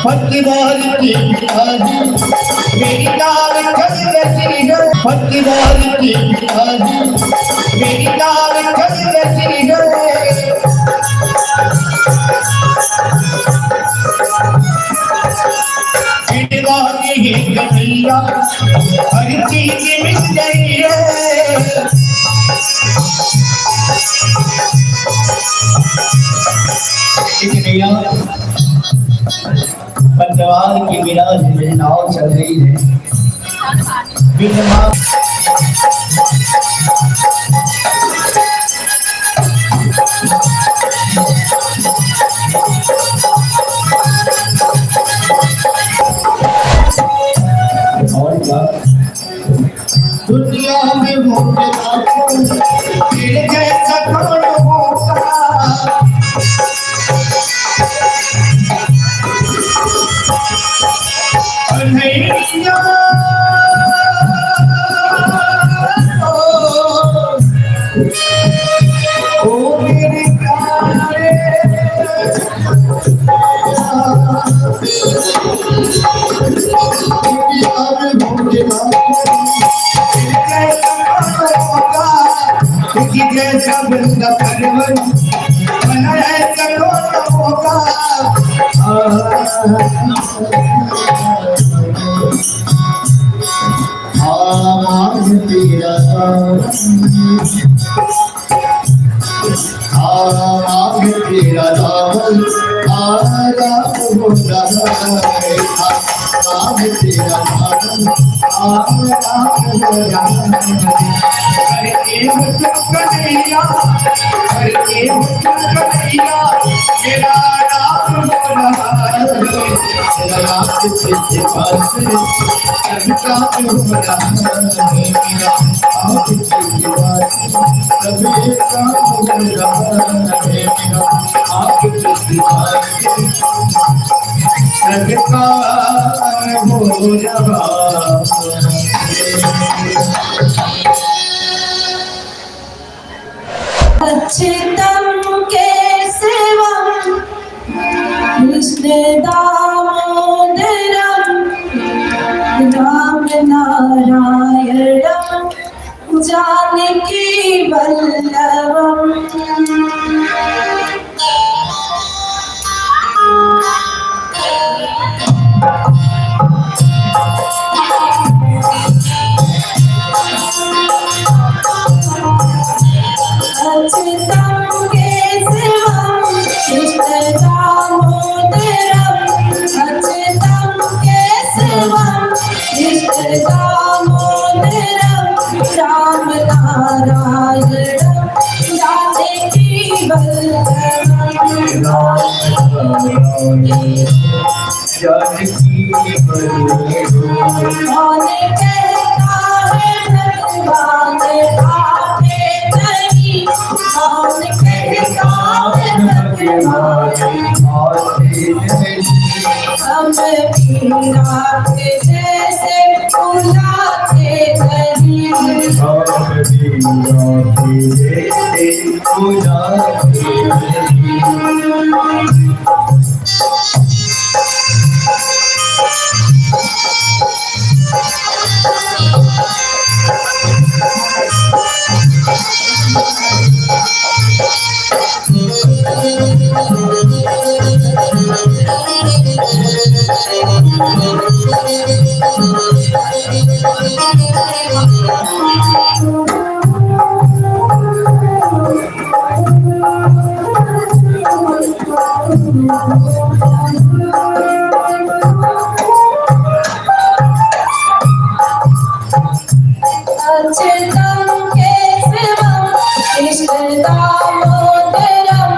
पतिवार की आज मेरी नाल चल गई है। पतिवार की आज मेरी नाल चल गई है। दीवानी ही कन्हैया हर चीज मिल गई है। कन्हैया पतवार की बिना मेरी नाव चल रही है। दुनिया में होने तेरे जैसा कौन होगा। कन्हैया ओ मेरे प्यारे जैसा बंदा परवन बना ऐसा कौन होगा। आज तेरा आज तेरा दामन आरा हो रहा है। आज तेरा दामन आरा हो रहा है। कन्हैया मेरा नाम हो रहा है। मेरा नाम किसके पास सबका हो रहा है। मेरा नाम किसके पास सबका हो रहा है। मेरा नाम किसके पास सबका हो रहा है। अच्युतम केशवम कृष्ण दामोदरम राम नारायणम जानकी वल्लभम। राम नारायण जानकी वल्लभम। कौन कहता है भगवान आते नहीं। कौन कहता है भगवान हम मीरा के जैसे बुलाते नहीं। अच्युतम केशवम कृष्ण दामोदरम।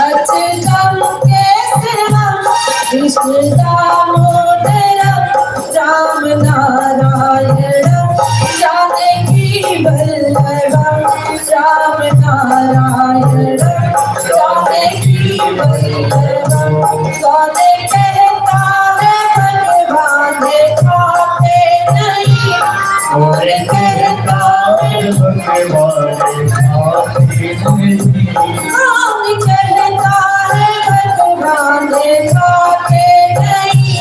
अच्युतम केशवम कृष्ण दामोदरम राम नारायणम जानकी वल्लभम। राम नारायणम जानकी वल्लभम। कौन कहता है भगवान खाते नहीं। और कहता है भगवान खाते नहीं। कौन कहता है भगवान खाते नहीं।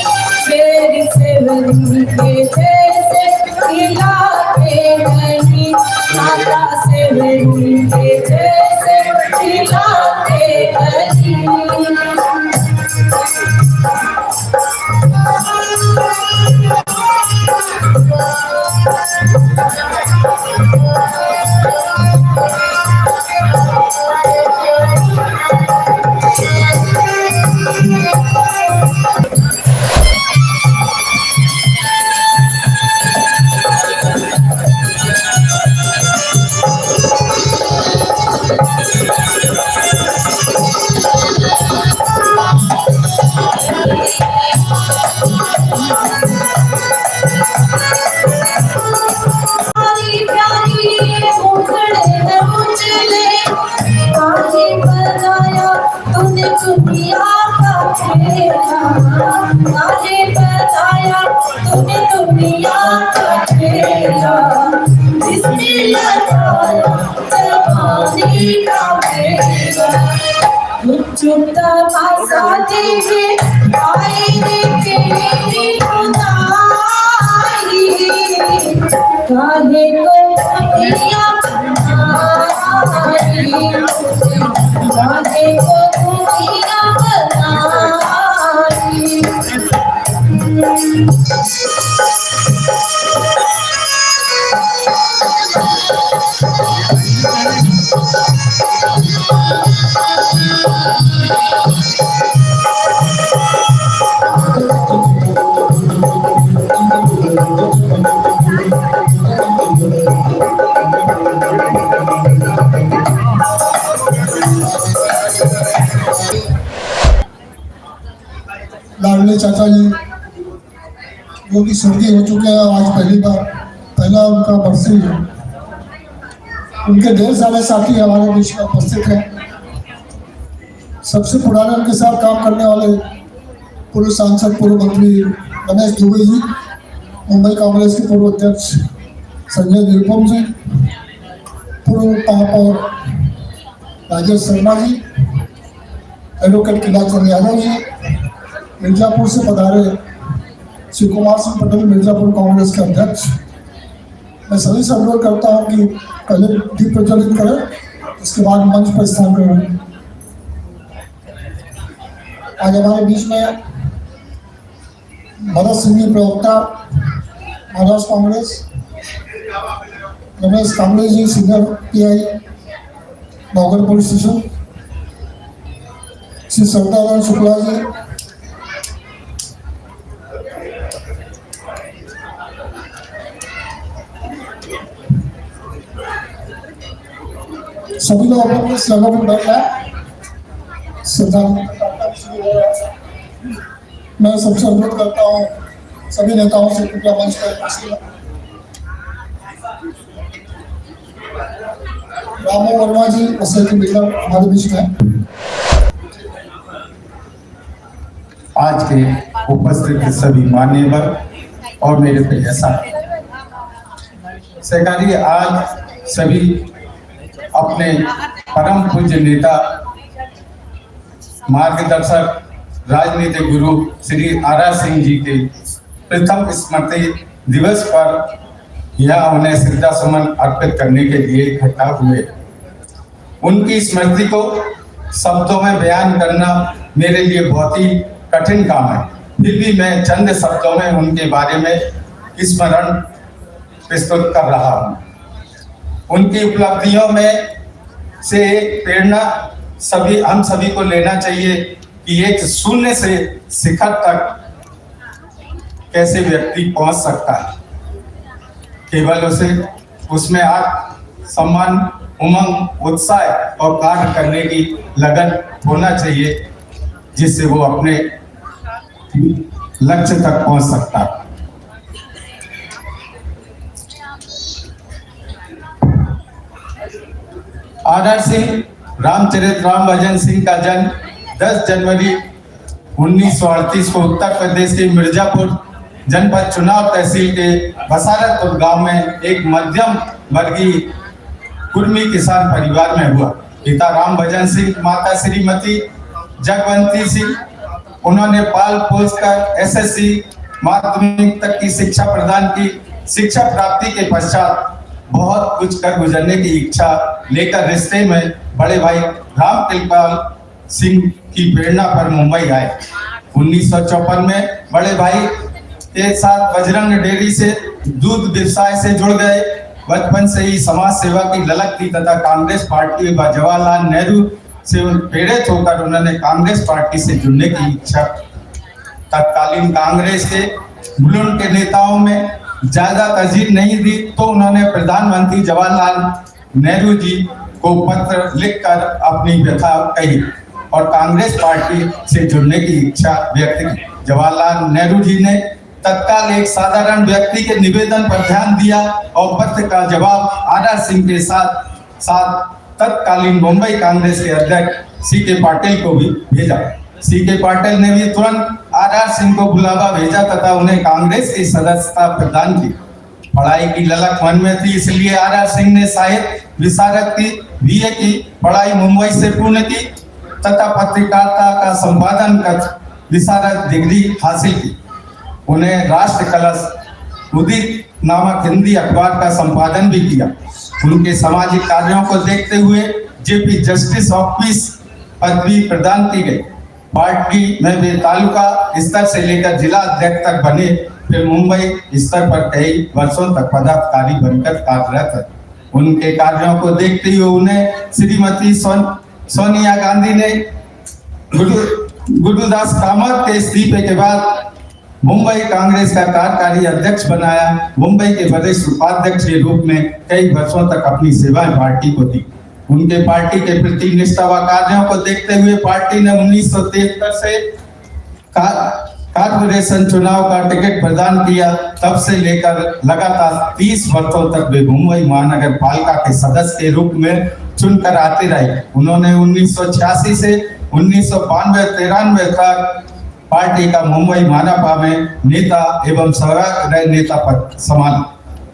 चुपता पासा देवे आई रे तेरी उतारी काहे को दुनिया बनाई काहे को दुनिया बनाई लाडले चाचा जी जो कि स्वर्गीय हो चुके हैं, आज पहला उनका बरसी है। उनके ढेर सारे साथी हमारे बीच में उपस्थित हैं। सबसे पुराने उनके साथ काम करने वाले पूर्व सांसद पूर्व मंत्री रमेश दुबे जी, मुंबई कांग्रेस के पूर्व अध्यक्ष संजय निरुपम जी, पूर्व महापौर राजेश शर्मा जी, एडवोकेट किला चंद यादव जी, मिर्जापुर से पधारे श्री कुमार सिंह पटेल मिर्जापुर कांग्रेस के अध्यक्ष। मैं सभी से अनुरोध करता हूं कि पहले दीप प्रज्वलित करें, उसके बाद मंच पर स्थान करें। आज हमारे बीच में भरत सिंह जी प्रवक्ता Maharashtra Congress, Ramesh Kamble ji senior PI Naugarh police station, Shri सरदारायण शुक्ला जी, सभी लोग अपने जगह पर बैठ जाए। मैं सबसे अनुरोध करता हूँ सभी नेताओं से कृपया मंच पर रामो वर्मा जी एसआईटी लीडर हमारे बीच में। आज के उपस्थित सभी मान्यवर और मेरे प्रिय साथी, सहकारी आज सभी अपने परम पूज्य नेता मार्गदर्शक राजनीतिक गुरु श्री RR सिंह जी के प्रथम स्मृति दिवस पर यहाँ उन्हें श्रद्धा सुमन अर्पित करने के लिए इकट्ठा हुए। उनकी स्मृति को शब्दों में बयान करना मेरे लिए बहुत ही कठिन काम है, फिर भी मैं चंद शब्दों में उनके बारे में स्मरण प्रस्तुत कर रहा हूँ। उनकी उपलब्धियों में से प्रेरणा हम सभी को लेना चाहिए कि एक शून्य से शिखर तक कैसे व्यक्ति पहुंच सकता है। केवल उसमें सम्मान, उमंग, उत्साह और कार्य करने की लगन होना चाहिए, जिससे वो अपने लक्ष्य तक पहुंच सकता है। RR सिंह रामचरित राम भजन सिंह का जन्म 10 जनवरी 1938 को उत्तर प्रदेश के मिर्जापुर जनपद चुनाव तहसील के बसारतपुर गांव में एक मध्यम वर्गीय कुर्मी किसान परिवार में हुआ। पिता राम भजन सिंह, माता श्रीमती जगवंती सिंह। उन्होंने पाल पोस कर SSC माध्यमिक तक की शिक्षा प्रदान की। शिक्षा प्राप्ति के पश्चात बहुत कुछ कर गुजरने की इच्छा लेकर रिश्ते में बड़े भाई राम कृपाल सिंह की प्रेरणा पर मुंबई आए। 1954 में बड़े भाई के साथ बजरंग डेयरी से दूध व्यवसाय से जुड़ गए। बचपन से ही समाज सेवा की ललक थी तथा कांग्रेस पार्टी व जवाहरलाल नेहरू से प्रेरित होकर उन्होंने कांग्रेस पार्टी से जुड़ने की इच्छा। तत्कालीन कांग्रेस के मुलुंड के नेताओं में ज्यादा तरजीह नहीं दी, तो उन्होंने प्रधानमंत्री जवाहरलाल नेहरू जी को पत्र लिखकर अपनी व्यथा कही और कांग्रेस पार्टी से जुड़ने की इच्छा व्यक्त की। जवाहरलाल नेहरू जी ने तत्काल एक साधारण व्यक्ति के निवेदन पर ध्यान दिया और पत्र का जवाब RR सिंह के साथ तत्कालीन मुंबई कांग्रेस के अध्यक्ष CK पाटिल को भी भेजा। CK पाटिल ने भी तुरंत RR सिंह को बुलावा भेजा तथा उन्हें कांग्रेस की सदस्यता प्रदान की। पढ़ाई की ललक मन में थी, इसलिए RR सिंह ने साहित्य विशारद की BA की पढ़ाई मुंबई से पूर्ण की तथा पत्रकारिता का संपादन कर विशारद डिग्री हासिल की। उन्हें राष्ट्र कलश उदित नामक हिंदी अखबार का संपादन भी किया। उनके सामाजिक कार्यों को देखते हुए जेपी जस्टिस ऑफ पीस पदवी प्रदान की गई। पार्टी में वे तालुका स्तर से लेकर जिला अध्यक्ष तक बने, फिर मुंबई स्तर पर कई वर्षों तक पदाधिकारी बनकर कार्यरत है। उनके कार्यों को देखते हुए उन्हें श्रीमती सोनिया गांधी ने गुरुदास कामत के इस्तीफे के बाद मुंबई कांग्रेस का कार्यकारी अध्यक्ष बनाया। मुंबई के वरिष्ठ उपाध्यक्ष के रूप में कई वर्षों तक अपनी सेवाएं पार्टी को दी। उनके पार्टी के प्रति निष्ठा व कार्यों को देखते हुए पार्टी ने 1973 से कारपोरेशन चुनाव का टिकट प्रदान किया। तब से लेकर लगातार 30 वर्षों तक वे मुंबई महानगर पालिका के सदस्य के रूप में चुनकर आते रहे। उन्होंने 1986 से 1992-93 तक पार्टी का मुंबई महानपा में नेता एवं सभागृह नेता पद संभाला।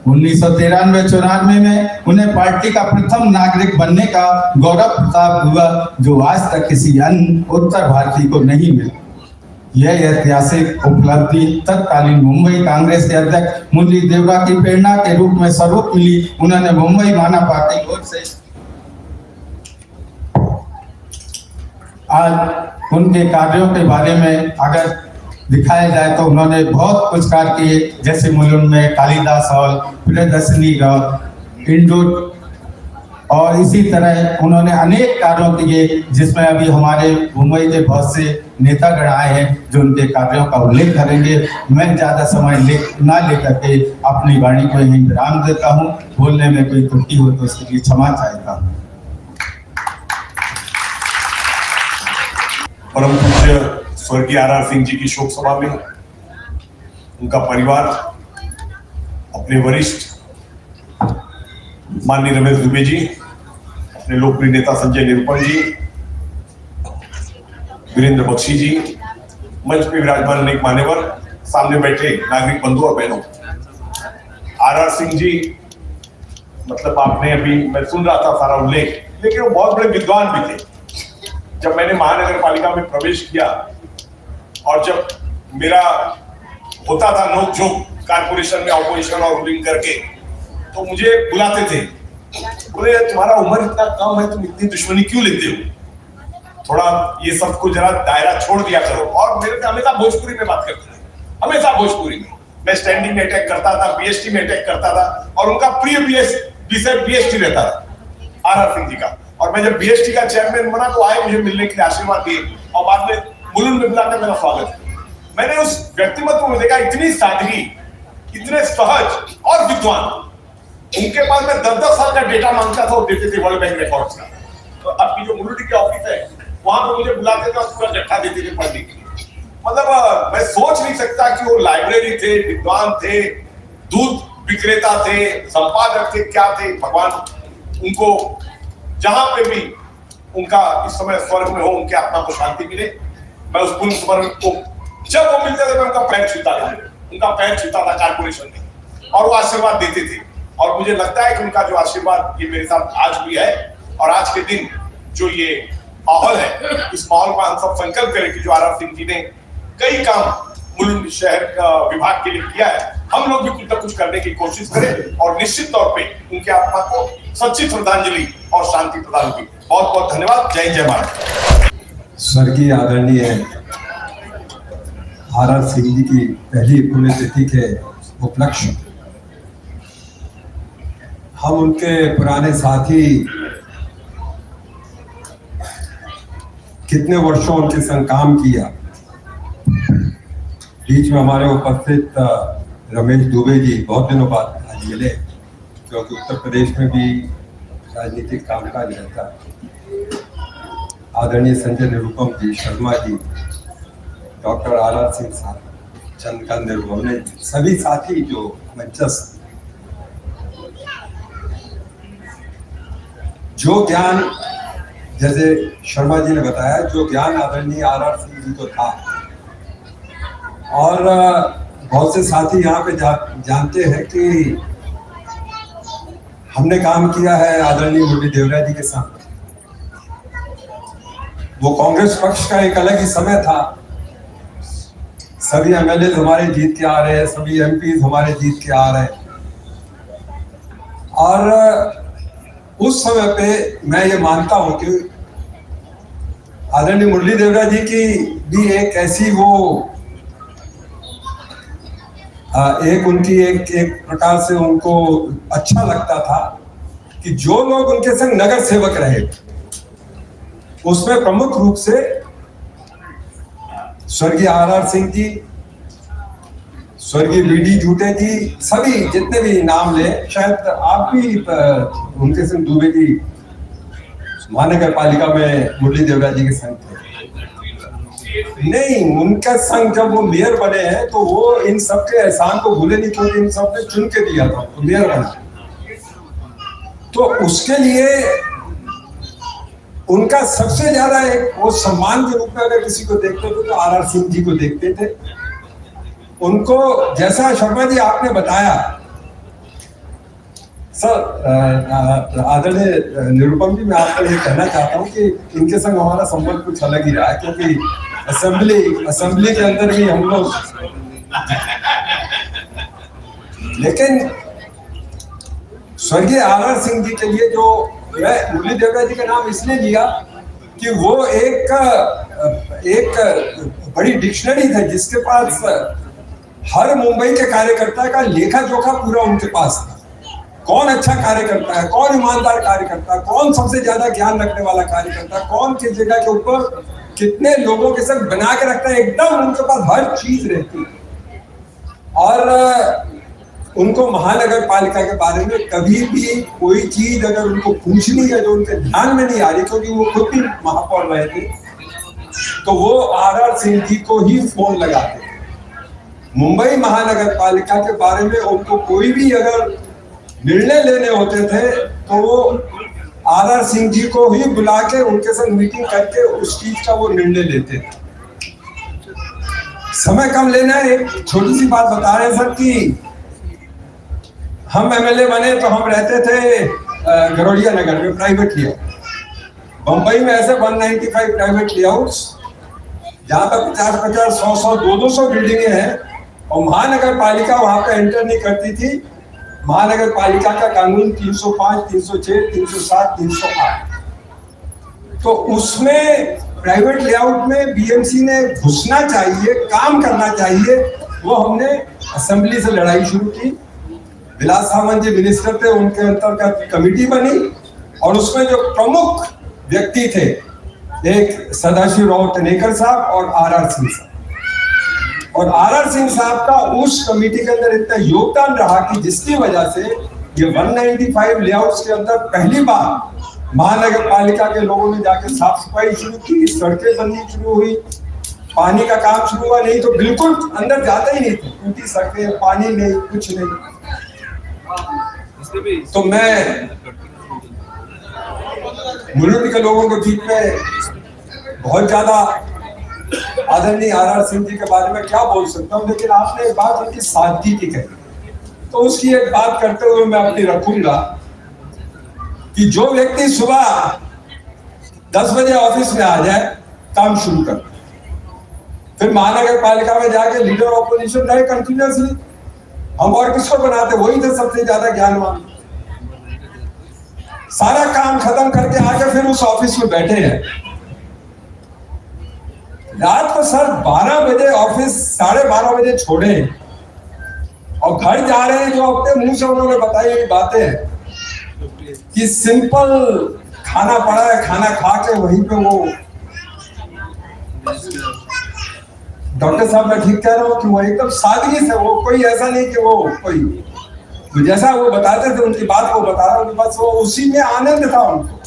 1993-94 में उन्हें पार्टी का प्रथम नागरिक बनने का गौरव प्राप्त हुआ, जो आज तक किसी अन्य उत्तर भारतीय को नहीं मिला। यह ऐतिहासिक उपलब्धि तत्कालीन मुंबई कांग्रेस के अध्यक्ष मुरली देवरा की प्रेरणा के रूप में स्वरूप मिली। उन्होंने मुंबई महानपा की ओर से आज उनके कार्यों के बारे में अगर दिखाया जाए तो उन्होंने बहुत कुछ कार्य किए, जैसे मुलुंड में कालिदास हॉल, प्रियदर्शनी घर, इंडोर, और इसी तरह उन्होंने अनेक कार्यों किए, जिसमें अभी हमारे मुंबई के बहुत से नेतागण आए हैं जो उनके कार्यों का उल्लेख करेंगे। मैं ज्यादा समय ना लेकर के अपनी वाणी को यहीं विराम देता हूँ। बोलने में कोई त्रुटि हो तो उसके लिए क्षमा चाहता हूँ। परम पूज्य स्वर्गीय आर सिंह जी की शोक सभा में उनका परिवार, अपने वरिष्ठ माननीय रमेश दुबे जी, अपने लोकप्रिय नेता संजय निरुपम जी, वीरेंद्र बख्शी जी, मंच पे विराजमान अनेक मान्यवर, सामने बैठे नागरिक बंधु और बहनों, आर सिंह जी, मतलब आपने अभी, मैं सुन रहा था सारा उल्लेख, लेकिन वो बहुत बड़े विद्वान भी थे। जब मैंने महानगर पालिका में प्रवेश किया और जब मेरा होता था नोक झोंक कारपोरेशन में ऑपोजिशन और रूलिंग करके, तो मुझे बुलाते थे, बोले तुम्हारा उम्र इतना कम है, तुम इतनी दुश्मनी क्यों लेते हो, थोड़ा ये सब को जरा दायरा छोड़ दिया करो। और मेरे से हमेशा भोजपुरी में बात करते थे, हमेशा भोजपुरी में। मैं स्टैंडिंग में अटैक करता था, बीएसटी में अटैक करता था, और उनका प्रिय विषय बीएसटी रहता था आर सिंह जी का। और मैं जब बीएसटी का चेयरमैन बना तो आए मुझे मिलने के लिए, आशीर्वाद दिए, और बाद में मुलुंड में बुलाकर मेरा स्वागत किया। मैंने उस व्यक्तिमत्व में देखा इतनी सादगी, इतने सहज और विद्वान। उनके पास मैं 10-10 साल का डेटा मांगता था, वो देते थे वर्ल्ड बैंक रिकॉर्ड्स का। तो आपकी जो मुलुंड की ऑफिस है वहां पर मुझे बुलाते थे और पूरा जट्ठा देते थे पढ़ने के लिए। मतलब मैं सोच नहीं सकता कि वो लाइब्रेरी थे, विद्वान थे, दूध विक्रेता थे, संपादक थे, क्या थे। भगवान उनको जहां पे भी उनका इस समय स्वर्ग में हो, उनके आत्मा को शांति मिले। मैं उस पुण्य स्मरण को जब वो मिलते थे मैं उनका पैर छूता था कारपोरेशन में, और वो आशीर्वाद देते थे। और मुझे लगता है कि उनका जो आशीर्वाद ये मेरे साथ आज भी है, और आज के दिन जो ये माहौल है, इस माहौल का हम सब संकल्प करें कि जो आर सिंह जी ने कई काम मुलुंड शहर विभाग के लिए किया है, हम लोग भी कुछ न कुछ करने की कोशिश करें, और निश्चित तौर पे उनके आत्मा को सच्ची श्रद्धांजलि और शांति प्रदान होगी। बहुत बहुत धन्यवाद। जय जय भारत। स्वर्गीय आदरणीय आर सिंह जी की पहली पुण्यतिथि के उपलक्ष्य हम उनके पुराने साथी, कितने वर्षों उनके संग काम किया। बीच में हमारे उपस्थित रमेश दुबे जी बहुत दिनों बाद आज मिले, क्योंकि उत्तर प्रदेश में भी राजनीतिक कामकाज रहता है। आदरणीय संजय निरुपम जी, शर्मा जी, डॉक्टर आर सिंह साहब, चंद्रकांत निर्भवने, सभी साथी जो मंचस्थ, जो ज्ञान, जैसे शर्मा जी ने बताया, जो ज्ञान आदरणीय आर सिंह जी को था, और बहुत से साथी यहाँ पे जानते हैं कि हमने काम किया है आदरणीय मुरली देवरा जी के साथ। वो कांग्रेस पक्ष का एक अलग ही समय था। सभी एमएलए हमारे जीत के आ रहे हैं, सभी एमपी हमारे जीत के आ रहे हैं। और उस समय पे मैं ये मानता हूं कि आदरणीय मुरली देवरा जी की भी एक ऐसी वो एक उनकी एक प्रकार से उनको अच्छा लगता था कि जो लोग उनके संग नगर सेवक रहे, उसमें प्रमुख रूप से स्वर्गीय आर सिंह जी, स्वर्गीय बीडी जूटे जी, सभी जितने भी नाम ले, शायद आप भी उनके संग दुबे जी महानगर पालिका में मुरली देवरा जी के संग थे। नहीं, उनका संग जब वो मेयर बने हैं तो वो इन सबके एहसान को भूले नहीं, क्योंकि इन सब ने चुन के दिया था तो मेयर बना। तो उसके लिए उनका सबसे ज्यादा एक वो सम्मान के रूप में अगर किसी को देखते थे तो आर सिंह जी को देखते थे। उनको जैसा शर्मा जी आपने बताया, सर आदरणीय निरुपम जी, मैं आपको ये कहना चाहता हूँ कि इनके संग हमारा संबंध कुछ अलग ही रहा है, क्योंकि असेंबली के अंदर भी हम लोग, लेकिन स्वर्गीय आर सिंह जी के लिए जो मैं मुरली देवरा जी का नाम इसलिए लिया कि वो एक बड़ी डिक्शनरी था जिसके पास हर मुंबई के कार्यकर्ता का लेखा जोखा पूरा उनके पास था। कौन अच्छा कार्य करता है, कौन ईमानदार कार्य करता है, कौन सबसे ज्यादा ज्ञान रखने वाला कार्य करता है, कौन किस जगह के ऊपर कितने लोगों के साथ बना के रखता है, एकदम उनके पास हर चीज रहती है। और उनको महानगर पालिका के बारे में कभी भी कोई चीज अगर उनको पूछनी है जो उनके ध्यान में नहीं आ रही, क्योंकि वो खुद भी महापौर रहे थे, तो वो आर सिंह जी को ही फोन लगाते। मुंबई महानगर पालिका के बारे में उनको कोई भी अगर निर्णय लेने होते थे तो वो आर सिंह जी को ही बुला के उनके साथ मीटिंग करके उस चीज का वो निर्णय लेते थे। समय कम लेना है, एक छोटी सी बात बता रहे हैं सर कि हम एमएलए बने तो हम रहते थे गरोड़िया नगर में प्राइवेट लेआउट। बंबई में ऐसे 195 प्राइवेट लेआउट्स जहां पर 50-50, 100-100, 200 बिल्डिंगें हैं, और महानगर पालिका वहां पे एंटर नहीं करती थी। महानगर पालिका का कानून 305, 306, 307, 308, तो उसमें प्राइवेट लेआउट में बीएमसी ने घुसना चाहिए, काम करना चाहिए। वो हमने असेंबली से लड़ाई शुरू की। विलास सावंत जी मिनिस्टर थे, उनके अंतर्गत कमेटी बनी और उसमें जो प्रमुख व्यक्ति थे, एक सदाशिव राव तनेकर साहब और आर सिंह साहब। और आर सिंह साहब का उस कमेटी के अंदर इतना योगदान रहा कि जिसकी वजह से ये 195 लेआउट्स के अंदर पहली बार महानगर पालिका के लोगों ने जाके साफ सफाई शुरू की, सड़कें बननी शुरू हुई, पानी का काम शुरू हुआ। नहीं तो बिल्कुल अंदर जाते ही नहीं थे, टूटी सड़कें, पानी नहीं, कुछ नहीं। तो मैं मुलुंड के लोगों के बीच में बहुत ज्यादा आदरणीय आर सिंह जी के बारे में क्या बोल सकता हूँ, लेकिन आपने एक बात उनकी सादगी की कही, तो उसकी एक बात करते हुए मैं अपनी रखूंगा कि जो व्यक्ति सुबह 10 बजे ऑफिस में आ जाए, काम शुरू कर, फिर महानगर पालिका में जाके लीडर ऑपोजिशन रहे कंटिन्यूअसली, हम और किसको बनाते, वही थे सबसे ज्यादा ज्ञानवान। सारा काम खत्म करके आके फिर उस ऑफिस में बैठे हैं। रात को सर 12 बजे ऑफिस 12:30 बजे छोड़े और घर जा रहे हैं, जो अपने मुंह से उन्होंने बताई हुई बातें हैं कि सिंपल खाना पड़ा है, खाना खा के वहीं पे वो डॉक्टर साहब मैं ठीक कह रहा हूँ कि वो एकदम सादगी से, वो कोई ऐसा नहीं कि वो कोई जैसा वो बताते थे उनकी बात को बता रहा हूँ, बस वो उसी में आनंद था उनको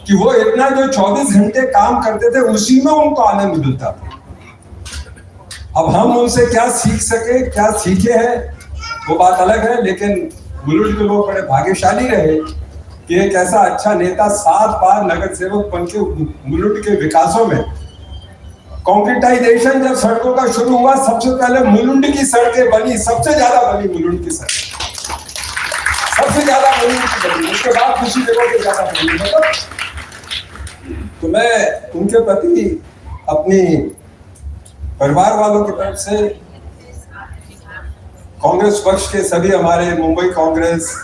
कि वो इतना जो 24 घंटे काम करते थे उसी में उनको आनंद मिलता था। अब हम उनसे क्या सीख सके, क्या सीखे हैं, वो बात अलग है, लेकिन मुलुंड के लोग बड़े भाग्यशाली रहे कि एक ऐसा अच्छा नेता 7 बार नगर सेवक बन के मुलुंड के विकासों में, कॉन्क्रीटाइजेशन जब सड़कों का शुरू हुआ, सबसे पहले मुलुंड की सड़कें बनी, सबसे ज्यादा बनी मुलुंड की सड़क, सबसे ज्यादा मुलुंड की बनी, उसके बाद दूसरी जगह पे ज्यादा बनी। तो मैं उनके प्रति अपनी परिवार वालों की तरफ से, कांग्रेस पक्ष के सभी हमारे मुंबई कांग्रेस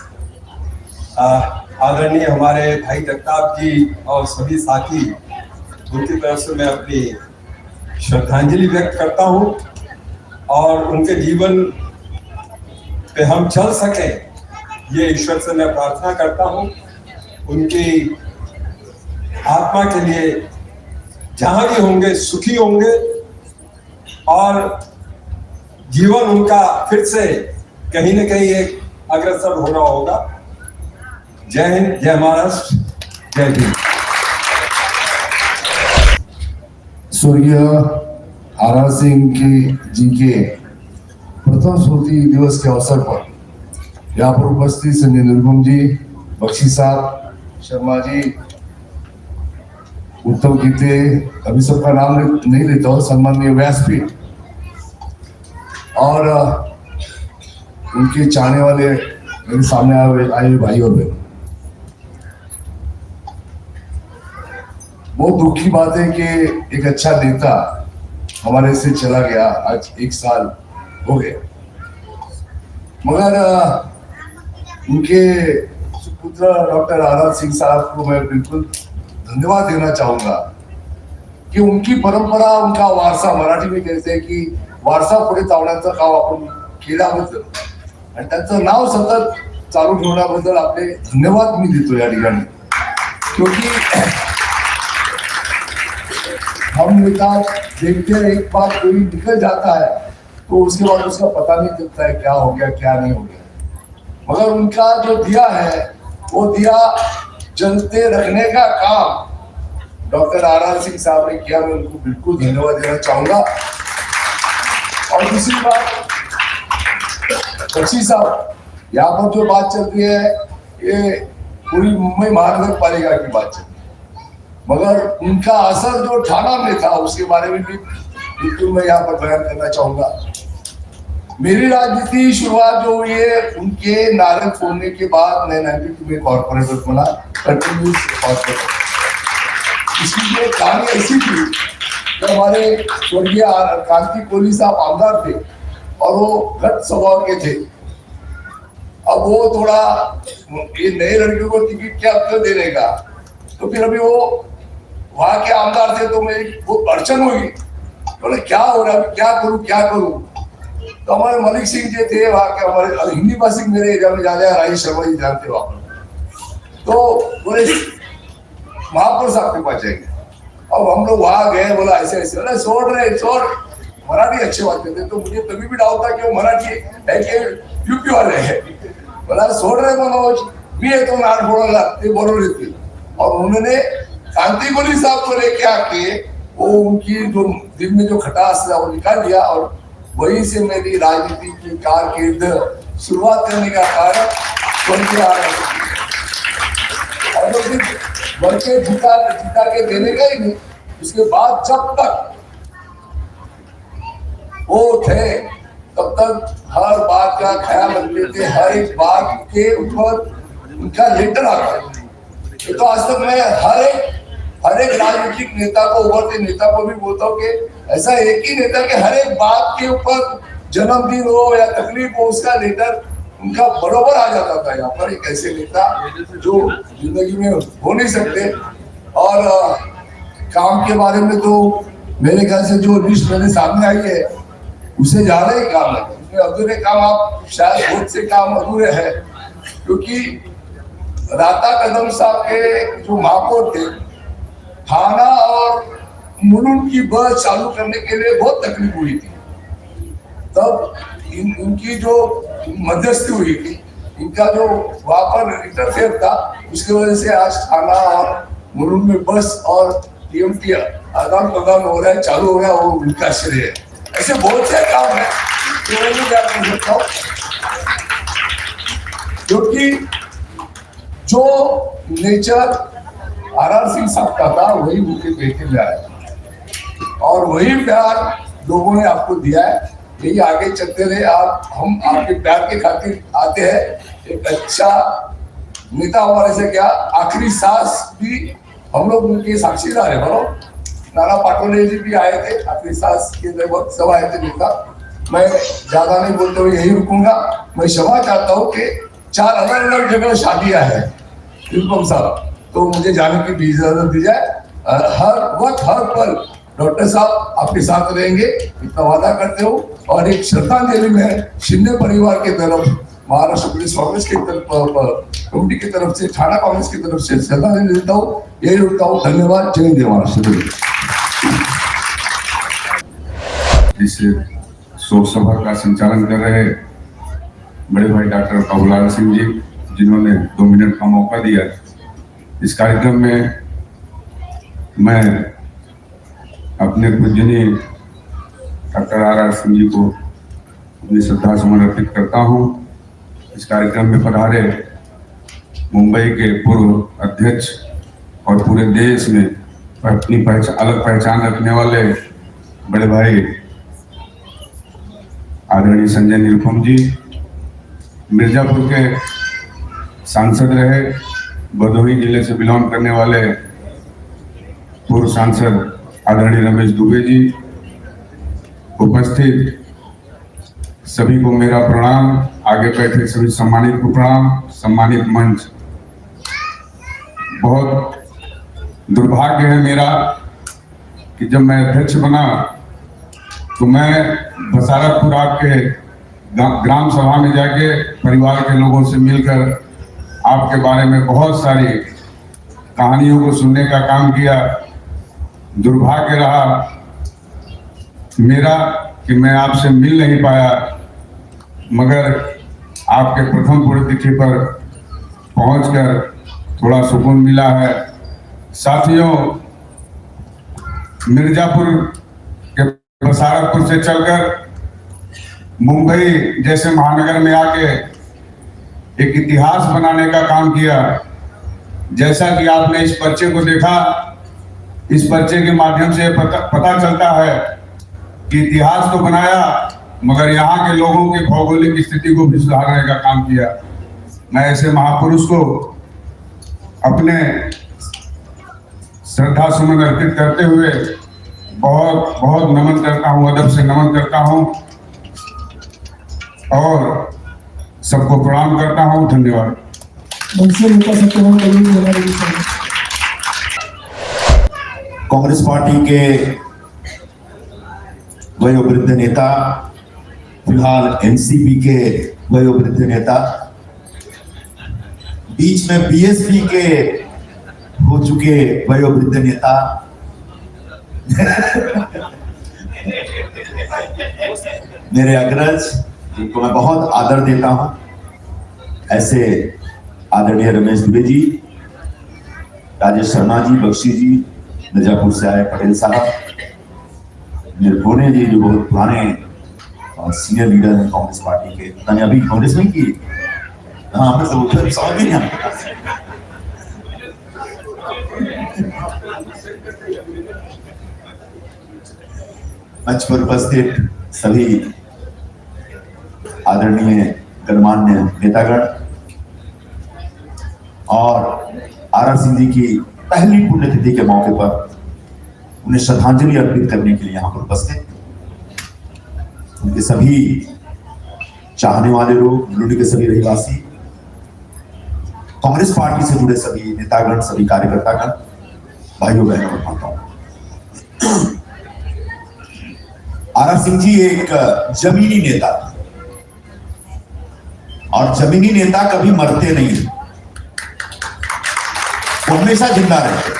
आदरणीय हमारे भाई जगताप जी और सभी साथी, उनकी तरफ से मैं अपनी श्रद्धांजलि व्यक्त करता हूं और उनके जीवन पे हम चल सके ये ईश्वर से मैं प्रार्थना करता हूं। उनकी आत्मा के लिए जहां भी होंगे सुखी होंगे और जीवन उनका फिर से कहीं न कहीं एक अग्रसर होना होगा। जय हिंद, जय महाराष्ट्र, जय भीम। स्वर्गीय आर सिंह जी के प्रथम स्मृति दिवस के अवसर पर यहाँ पर उपस्थित संजय निरुपम जी, बख्शी साहब, शर्मा जी, उत्तम गीते, अभी सबका नाम नहीं लेता हूँ, सम्माननीय व्यासपीठ और उनके चाहने वाले मेरे सामने आए भाई और बहन। बहुत दुख की बात है कि एक अच्छा नेता हमारे से चला गया, आज 1 साल हो गया, मगर उनके सुपुत्र डॉक्टर आर सिंह साहब को मैं बिल्कुल धन्यवाद देना चाहूंगा की उनकी परंपरा, उनका वारसा, मराठी में कहते हैं की वारसा पुढे चालण्याचं काम आपण केल्याबद्दल आणि त्यांचं नाव सतत चालू ठेवण्याबद्दल आपले धन्यवाद मी देतो या ठिकाणी। क्योंकि हम नेता देखते हैं एक बार कोई निकल जाता है तो उसके बाद उसका पता नहीं चलता है क्या हो गया क्या नहीं हो गया, मगर उनका जो दिया है वो दिया जलते रखने का काम डॉक्टर आर सिंह साहब ने किया। मैं उनको बिल्कुल धन्यवाद देना चाहूंगा। और दूसरी बात, बख्शी साहब, यहाँ पर जो बात चल रही है ये पूरी मुंबई महानगर पालिका की बात चल रही है, मगर उनका असर जो ठाणा में था उसके बारे में भी बिल्कुल मैं यहाँ पर बयान करना चाहूंगा। मेरी राजनीति शुरुआत जो हुई है उनके नारंग फोड़ने के बाद, मैं 92 में कॉर्पोरेटर बना, कंटिन्यूस कॉर्पोरेटर। इसकी जो कहानी ऐसी थी कि हमारे स्वर्गीय कांति कोहली साहब आमदार थे और वो घट स्वभाव के थे। अब वो थोड़ा ये नए लड़के को टिकट क्या क्यों देने का, तो फिर अभी वो वहां के आमदार थे तो मेरी बहुत अड़चन हुई, बोले क्या हो रहा है, क्या करूं। तो हमारे मलिक सिंह जी थे वहां के, हमारे हिंदी भाषी मेरे एरिया में ज्यादा है, राजेश शर्मा जी जानते वहां पर, तो बोले महापौर साहब के पास जाएंगे। अब हम लोग वहां गए, बोला ऐसे छोड़ मराठी अच्छी बात करते, तो मुझे तभी भी डाउट था कि वो मराठी है कि यूपी वाले है। बोला छोड़ रहे मनोज, मी येतो नाट फोडायला, ते बरोबर येतील। और उन्होंने कांति कोहली साहब को लेके आके वो उनकी जो दिल में जो खटास था वो निकाल दिया और वहीं से मेरी राजनीति की कारकिर्द शुरुआत करने का कारण स्वर्गीय आर सिंह। बढ़ के जिता के देने का ही नहीं, उसके बाद जब तक वो थे तब तक हर बात का ख्याल रखते थे, हर एक बात के ऊपर उनका लेटर आता है। ये तो आज तक मैं हर एक राजनीतिक नेता को, उभरते नेता को भी बोलता हूँ कि ऐसा एक ही नेता के हर एक बात के ऊपर, जन्मदिन हो या तकलीफ हो, उसका लेटर उनका बरोबर आ जाता था। यहाँ पर एक ऐसे नेता जो जिंदगी में हो नहीं सकते। और काम के बारे में तो मेरे ख्याल से जो लिस्ट मेरे सामने आई है उसे ज्यादा ही काम है, उसमें अधूरे काम आप शायद बहुत से काम अधूरे हैं, क्योंकि राता कदम साहब के जो महापौर थे, थाना और मुलुंड की बस चालू करने के लिए बहुत तकलीफ हुई थी। तब इनकी जो मध्यस्थी हुई थी, इनका जो वहां पर इंटरफेयर था, उसकी वजह से आज थाना और मुलुंड में बस और टीएमटी आदान प्रदान हो रहा है, चालू हो रहा है, वो उनका श्रेय है। ऐसे बहुत से काम है जो मैं नहीं कर सकता हूँ, क्योंकि जो नेचर आर सिंह साहब का था वही उनके बेटे में आया और वही प्यार लोगों ने आपको दिया है। यही आगे चलते रहे आप, हम आपके प्यार के खातिर आते हैं। एक अच्छा नेता हमारे से क्या, आखिरी सांस भी हम लोग उनके साक्षीदार है। बरो नाना पाटोले जी भी आए थे, अपनी सास के लगभग सब आए थे नेता। मैं ज्यादा नहीं बोलते हुए यही रुकूंगा। मैं क्षमा चाहता हूँ कि 4 अलग अलग जगह शादियां हैं निरुपम साहब, तो मुझे जाने की भी इजाजत दी जाए। हर वक्त हर पल डॉक्टर साहब आपके साथ रहेंगे, इतना वादा करते हो। और एक श्रद्धांजलि में शिंदे परिवार की तरफ, महाराष्ट्र प्रदेश कांग्रेस की तरफ, कमेटी की तरफ से, थाना कांग्रेस की तरफ से श्रद्धांजलि देता हूँ। यही रुकता हूँ। धन्यवाद। जय हिंद, महाराष्ट्र। इस शोक सभा का संचालन कर रहे बड़े भाई डॉक्टर बाबूलाल सिंह जी, जिन्होंने 2 मिनट का मौका दिया। इस कार्यक्रम में मैं अपने पूजनीय डॉक्टर आर सिंह जी को अपनी श्रद्धा सुमन अर्पित करता हूँ। इस कार्यक्रम में पधारे मुंबई के पूर्व अध्यक्ष और पूरे देश में अपनी अलग पहचान रखने वाले बड़े भाई आदरणीय संजय निरुपम जी, मिर्जापुर के सांसद रहे, भदोही जिले से बिलोंग करने वाले पूर्व सांसद आदरणीय रमेश दुबे जी, उपस्थित सभी को मेरा प्रणाम। आगे बैठे सभी सम्मानित को प्रणाम। सम्मानित मंच, बहुत दुर्भाग्य है मेरा कि जब मैं अध्यक्ष बना तो मैं बसारतपुर आपके ग्राम सभा में जाके परिवार के लोगों से मिलकर आपके बारे में बहुत सारी कहानियों को सुनने का काम किया। दुर्भाग्य रहा मेरा कि मैं आपसे मिल नहीं पाया, मगर आपके प्रथम पुण्यतिथि पर पहुंचकर थोड़ा सुकून मिला है। साथियों, मिर्जापुर के बसारतपुर से चलकर मुंबई जैसे महानगर में आके एक इतिहास बनाने का काम किया। जैसा कि आपने इस पर्चे को देखा, इस पर्चे के माध्यम से पता चलता है कि इतिहास तो बनाया, मगर यहाँ के लोगों की भौगोलिक स्थिति को भी सुधारने का काम किया। मैं ऐसे महापुरुष को अपने श्रद्धा सुमन अर्पित करते हुए बहुत बहुत नमन करता हूँ, अदब से नमन करता हूँ और सबको प्रणाम करता हूँ। धन्यवाद। कांग्रेस पार्टी के वयोवृद्ध नेता, फिलहाल एनसीपी के वयोवृद्ध नेता, बीच में बीएसपी के हो चुके वयोवृद्ध नेता, मेरे अग्रज जिनको मैं बहुत आदर देता हूं, ऐसे आदरणीय रमेश दुबे जी, राजेश शर्मा जी, बख्शी जी, मिर्जापुर से आए पटेल साहब, निर्भोने जी जो बहुत पुराने और सीनियर लीडर हैं कांग्रेस पार्टी के, मैंने अभी कांग्रेस में की। हाँ, हमें सब उधर समझ नहीं आता। मंच पर उपस्थित सभी आदरणीय गणमान्य नेतागण और आर सिंह जी की पहली पुण्यतिथि के मौके पर उन्हें श्रद्धांजलि अर्पित करने के लिए यहाँ पर उपस्थित उनके सभी चाहने वाले लोग, मुंडुडी के सभी रहवासी, कांग्रेस पार्टी से जुड़े सभी नेतागण, सभी कार्यकर्तागण, भाइयों बहनों और माताओं, आर सिंह जी एक जमीनी नेता थे और जमीनी नेता कभी मरते नहीं, वो हमेशा जिंदा रहते,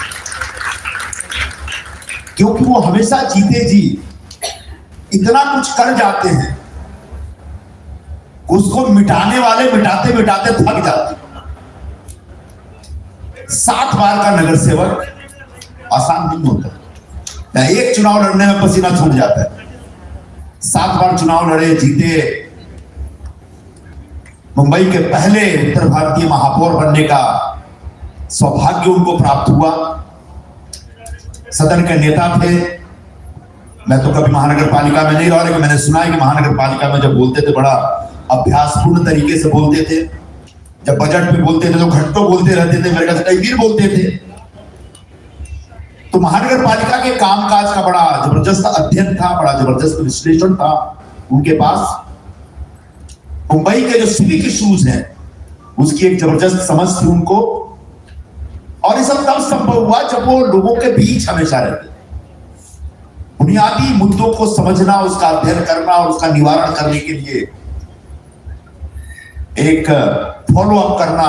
क्योंकि वो हमेशा जीते जी इतना कुछ कर जाते हैं, उसको मिटाने वाले मिटाते मिटाते थक जाते। 7 बार का नगर सेवक आसान नहीं होता, एक चुनाव लड़ने में पसीना छूट जाता है। 7 बार चुनाव लड़े, जीते, मुंबई के पहले उत्तर भारतीय महापौर बनने का सौभाग्य उनको प्राप्त हुआ, सदन के नेता थे। मैं तो कभी महानगर पालिका में नहीं रहा, लेकिन मैंने सुना है कि महानगर पालिका में जब बोलते थे बड़ा अभ्यासपूर्ण तरीके से बोलते थे, जब बजट में बोलते थे तो घंटों बोलते रहते थे, मेरे ख्याल से कई दिन बोलते थे। तो महानगर पालिका के कामकाज का बड़ा जबरदस्त अध्ययन था, बड़ा जबरदस्त विश्लेषण था उनके पास। मुंबई के जो सिविक इश्यूज हैं उसकी एक जबरदस्त समझ थी उनको, और ये सब तब संभव हुआ जब वो लोगों के बीच हमेशा रहते। बुनियादी मुद्दों को समझना, उसका अध्ययन करना और उसका निवारण करने के लिए एक फॉलो अप करना,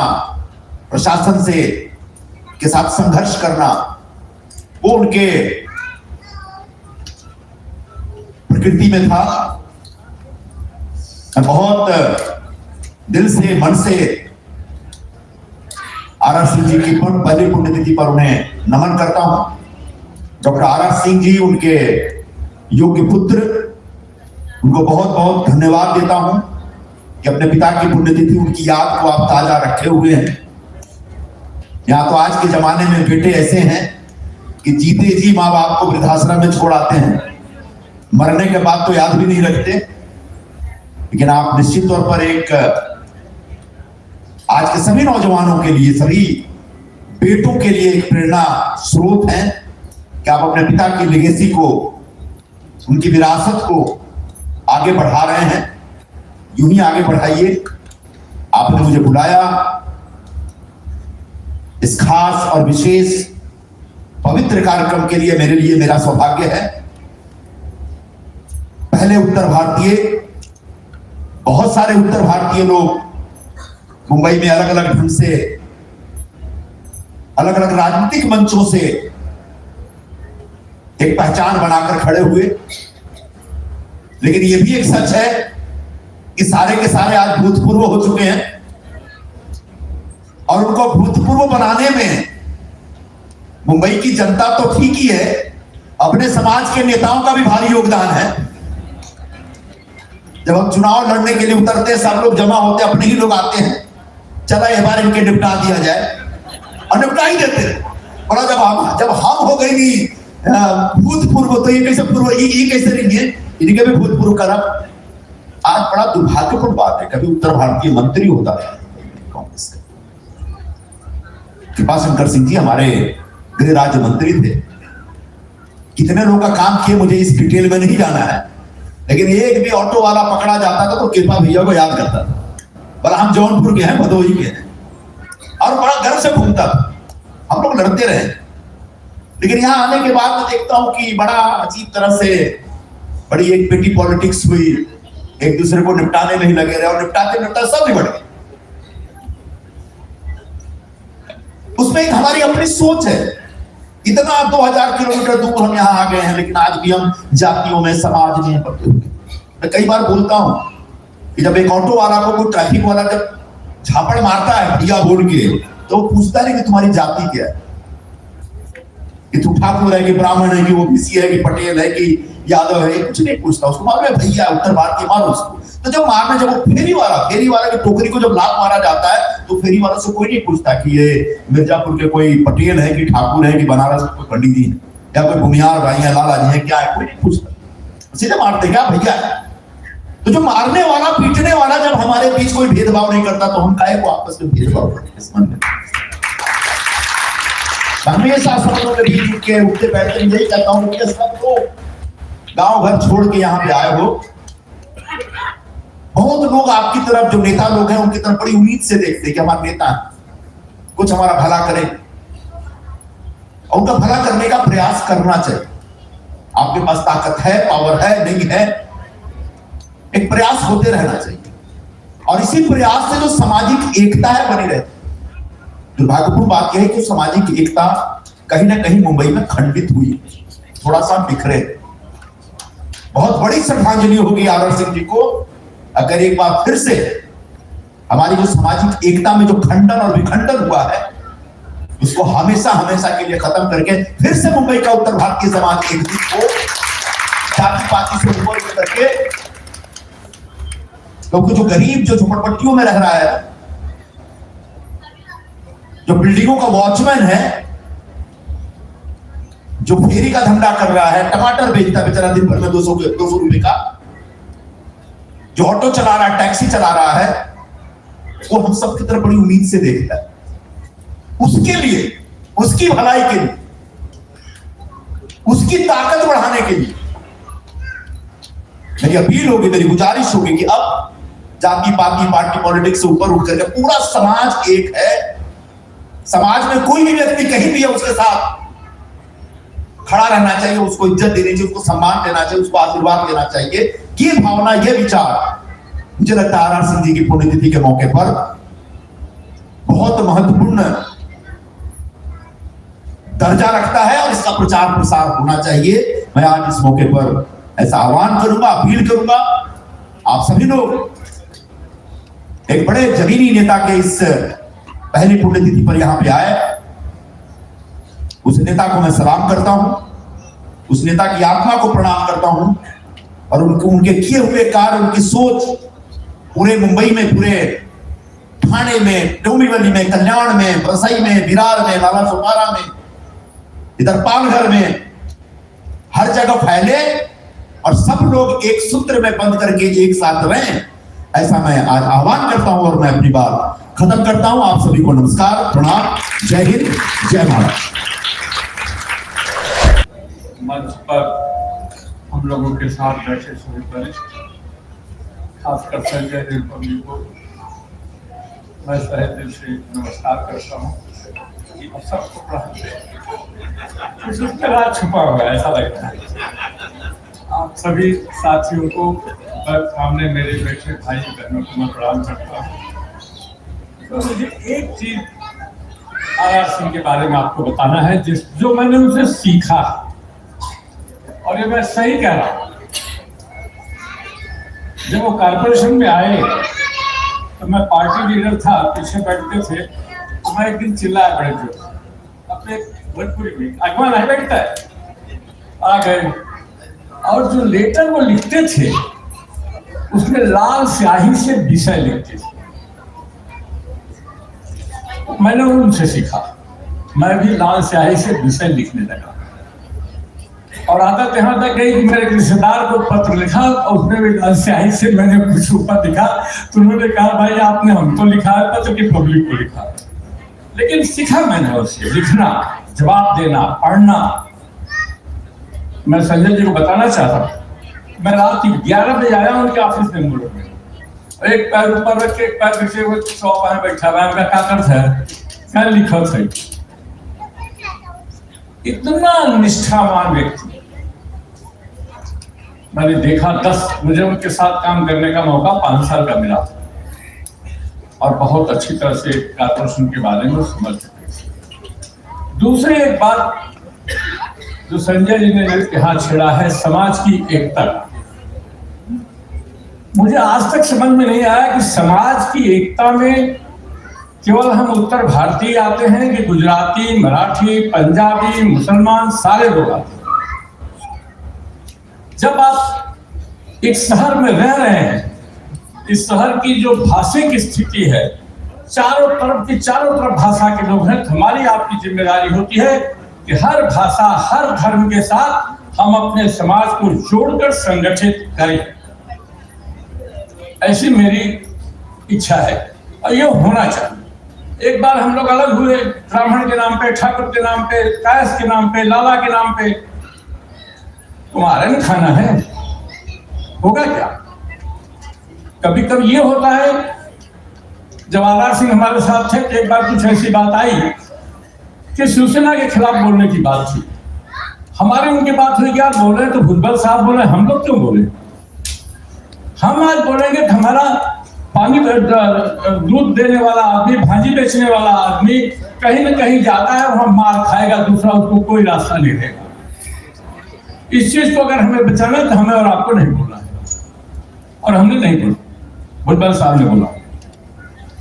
प्रशासन से के साथ संघर्ष करना, वो उनके प्रकृति में था। मैं बहुत दिल से, मन से आर सिंह जी की पहली पुण्यतिथि पर उन्हें नमन करता हूं। डॉक्टर आर सिंह जी, उनके योग्य पुत्र, उनको बहुत बहुत धन्यवाद देता हूं कि अपने पिता की पुण्यतिथि, उनकी याद को आप ताजा रखे हुए हैं। यहां तो आज के जमाने में बेटे ऐसे हैं कि जीते जी माँ बाप को वृद्धाश्रम में छोड़ आते हैं, मरने के बाद तो याद भी नहीं रखते। लेकिन आप निश्चित तौर पर एक आज के सभी नौजवानों के लिए, सभी बेटों के लिए एक प्रेरणा स्रोत हैं कि आप अपने पिता की लेगेसी को, उनकी विरासत को आगे बढ़ा रहे हैं। यूं ही आगे बढ़ाइए। आपने मुझे बुलाया, इस खास और विशेष पवित्र कार्यक्रम के लिए मेरे लिए मेरा सौभाग्य है। पहले उत्तर भारतीय, बहुत सारे उत्तर भारतीय लोग मुंबई में अलग अलग ढंग से, अलग अलग राजनीतिक मंचों से एक पहचान बनाकर खड़े हुए। लेकिन यह भी एक सच है कि सारे के सारे आज भूतपूर्व हो चुके हैं, और उनको भूतपूर्व बनाने में मुंबई की जनता तो ठीक ही है, अपने समाज के नेताओं का भी भारी योगदान है। जब हम चुनाव लड़ने के लिए उतरते हैं, सब लोग जमा होते हैं, अपने ही लोग आते हैं, चला एक बार इनके निपटा दिया जाए, और निपटा ही देते हैं। और जब हम हो गई नहीं भूतपूर्व, तो ये कैसे पूर्व, ये कैसे रहेंगे, इनके भी भूतपूर्व करब। आज बड़ा दुर्भाग्यपूर्ण बात है, कभी उत्तर भारतीय मंत्री होता है कांग्रेस का। कृपाशंकर सिंह जी हमारे गृह राज्य मंत्री थे। कितने लोगों का काम किए मुझे इस डिटेल में नहीं जाना है, लेकिन एक भी ऑटो वाला पकड़ा जाता था तो कृपा भैया को याद करता था, बोला हम जौनपुर के हैं, भदोही के हैं, और बड़ा गर्व से घूमता था। हम लोग लड़ते रहे, लेकिन यहाँ आने के बाद मैं देखता हूं कि बड़ा अजीब तरह से बड़ी एक पेटी पॉलिटिक्स हुई, एक दूसरे को निपटाने में ही लगे रहे, और निपटाते निपटाते सब निपट गए। उसमें एक हमारी अपनी सोच है। इतना 2000 किलोमीटर दूर हम यहाँ आ गए हैं, लेकिन आज भी हम जातियों में, समाज में पड़ते हुए। मैं कई बार बोलता हूं कि जब एक ऑटो वाला को कोई ट्रैफिक वाला जब झापड़ मारता है भैया बोल के, तो वो पूछता नहीं कि तुम्हारी जाति क्या है, कि तू ठाकुर है कि ब्राह्मण है कि ओबीसी है कि पटेल है कि यादव है, कुछ नहीं पूछता। उसको मालूम है भैया उत्तर भारतीय, मारो उसको। तो जब मारना, जब वो फेरी वाला की टोकरी को जब लात मारा जाता है, तो फेरी वाला से कोई नहीं पूछता कि ये मिर्जापुर के कोई पटेल है कि ठाकुर है कि बनारस के कोई पंडित जी है या कोई भूमिहार भाई है, लाला जी है, क्या है, कोई नहीं पूछता। सीधे मारते क्या भैया। तो जो मारने वाला, पीटने वाला जब हमारे बीच कोई भेदभाव नहीं करता, तो हम काहे को आपस में भेदभाव करते इस मन में। हमेशा सब लोग बीच उठ के उठते बैठते यही कहता हूं कि सब लोग गांव घर छोड़ के यहाँ पे आए हो। बहुत लोग आपकी तरफ, जो नेता लोग हैं, उनकी तरफ बड़ी उम्मीद से देखते हैं कि हमारे नेता कुछ हमारा भला करें, और उनका भला करने का प्रयास करना चाहिए। आपके पास ताकत है, पावर है, नहीं है, एक प्रयास होते रहना चाहिए, और इसी प्रयास से जो सामाजिक एकता है बनी रहती। दुर्भाग्यपूर्ण बात यह है कि सामाजिक एकता कहीं ना कहीं मुंबई में खंडित हुई, थोड़ा सा बिखरे। बहुत बड़ी श्रद्धांजलि होगी आर सिंह जी को अगर एक बार फिर से हमारी जो सामाजिक एकता में जो खंडन और विखंडन हुआ है, उसको हमेशा हमेशा के लिए खत्म करके फिर से मुंबई का उत्तर भारतीय समाज एकजुट को जाति पाति से ऊपर करके, क्योंकि जो गरीब, जो झोपड़पट्टियों में रह रहा है, जो बिल्डिंगों का वॉचमैन है, जो फेरी का धंधा कर रहा है, टमाटर बेचता है बेचारा दिन भर में 200 रुपए का, जो ऑटो चला रहा है, टैक्सी चला रहा है, वो हम सब की तरफ बड़ी उम्मीद से देखता है। उसके लिए, उसकी भलाई के लिए उसकी ताकत बढ़ाने के लिए मेरी अपील होगी, मेरी गुजारिश होगी कि अब जाति पाति पार्टी पॉलिटिक्स से ऊपर उठ करके पूरा समाज एक है। समाज में कोई भी व्यक्ति कहीं भी है उसके साथ खड़ा रहना चाहिए, उसको इज्जत देनी चाहिए, उसको सम्मान देना चाहिए, उसको आशीर्वाद देना चाहिए। ये भावना, ये विचार मुझे लगता है आर.आर. सिंह जी की पुण्यतिथि के मौके पर बहुत महत्वपूर्ण दर्जा रखता है और इसका प्रचार प्रसार होना चाहिए। मैं आज इस मौके पर ऐसा आह्वान करूंगा, अपील करूंगा, आप सभी लोग एक बड़े जमीनी नेता के इस पहली पुण्यतिथि पर यहां पे आए। उस नेता को मैं सलाम करता हूं, उस नेता की आत्मा को प्रणाम करता हूं और उनके किए हुए कार्य, उनकी सोच पूरे मुंबई में, पूरे ठाणे में, डोंबिवली में, कल्याण में, बरसई में, विरार में, लाला सुपारा में, इधर पालघर में, हर जगह फैले और सब लोग एक सूत्र में बंद करके एक साथ रहें, ऐसा मैं आज आह्वान करता हूं और मैं अपनी बात खत्म करता हूं। आप सभी को नमस्कार, प्रणाम, जय हिंद, जय भारत। मंच पर हम लोगों के साथ बैठे सभी वरिष्ठ, खासकर संजय निरुपम जी को मैं तहे दिल से नमस्कार करता हूँ। अब सबको कुछ राज छुपा हुआ है ऐसा लगता है। आप सभी साथियों को, सामने मेरे बैठे भाई बहनों को मैं प्रणाम करता हूँ। तो मुझे एक चीज आर.आर. सिंह के बारे में आपको बताना है, जो मैंने उनसे सीखा, और ये मैं सही कह रहा हूँ। जब वो कारपोरेशन में आए तो मैं पार्टी लीडर था, पीछे बैठते थे, तो मैं एक दिन चिल्लाया बड़े जोर अपने भोजपुरी में, अगवा नहीं बैठता है, आ गए। और जो लेटर वो लिखते थे उसमें लाल स्याही से विषय लिखते थे। मैंने उनसे सीखा, मैं भी लाल स्याही से विषय लिखने लगा। और आदत यहाँ तक गई कि मेरे रिश्तेदार को पत्र लिखा और उसमें भी लाल स्याही से मैंने कुछ ऊपर लिखा, तो उन्होंने कहा भाई आपने हमको लिखा है पत्र की पब्लिक को लिखा है। लेकिन सीखा मैंने उससे लिखना, जवाब देना, पढ़ना। मैं संजय जी को बताना चाहता हूँ, मैं रात 11 बजे आया उनके ऑफिस में मुल्क में, एक पैर ऊपर रख के एक पैर नीचे वो शॉप में बैठा हुआ है, क्या करता है, क्या लिखा था। इतना निष्ठावान व्यक्ति मैंने देखा। मुझे उनके साथ काम करने का मौका 5 साल का मिला था और बहुत अच्छी तरह से कारपोरेशन के बारे में समझ चुके थे। दूसरी एक बात जो संजय जी ने मेरे हाथ छेड़ा है, समाज की एकता। मुझे आज तक समझ में नहीं आया कि समाज की एकता में केवल हम उत्तर भारतीय आते हैं कि गुजराती, मराठी, पंजाबी, मुसलमान सारे लोग आते हैं। जब आप एक शहर में रह रहे हैं, इस शहर की जो भाषिक स्थिति है, चारों तरफ भाषा के लोग हैं, हमारी आपकी जिम्मेदारी होती है कि हर भाषा, हर धर्म के साथ हम अपने समाज को जोड़कर संगठित करें। ऐसी मेरी इच्छा है और ये होना चाहिए। एक बार हम लोग अलग हुए, ब्राह्मण के नाम पे, ठाकुर के नाम पे, कायस के नाम पे, लाला के नाम पे। तुम्हारा नहीं खाना है, होगा क्या? कभी कभी ये होता है, जब आर.आर. सिंह हमारे साथ थे तो एक बार कुछ ऐसी बात आई कि शिवसेना के खिलाफ बोलने की बात थी। हमारे उनकी बात हुई कि यार बोल रहे तो भुजबल साहब बोले, हम लोग क्यों बोले? हम आज बोलेंगे कि हमारा पानी दूध देने वाला आदमी, भाजी बेचने वाला आदमी कहीं न कहीं जाता है और हम मार खाएगा, दूसरा उसको कोई रास्ता नहीं देगा। इस चीज को अगर हमें बचाना है तो हमें और आपको नहीं बोलना है, और हमने नहीं बोला, भुजबल साहब ने बोला।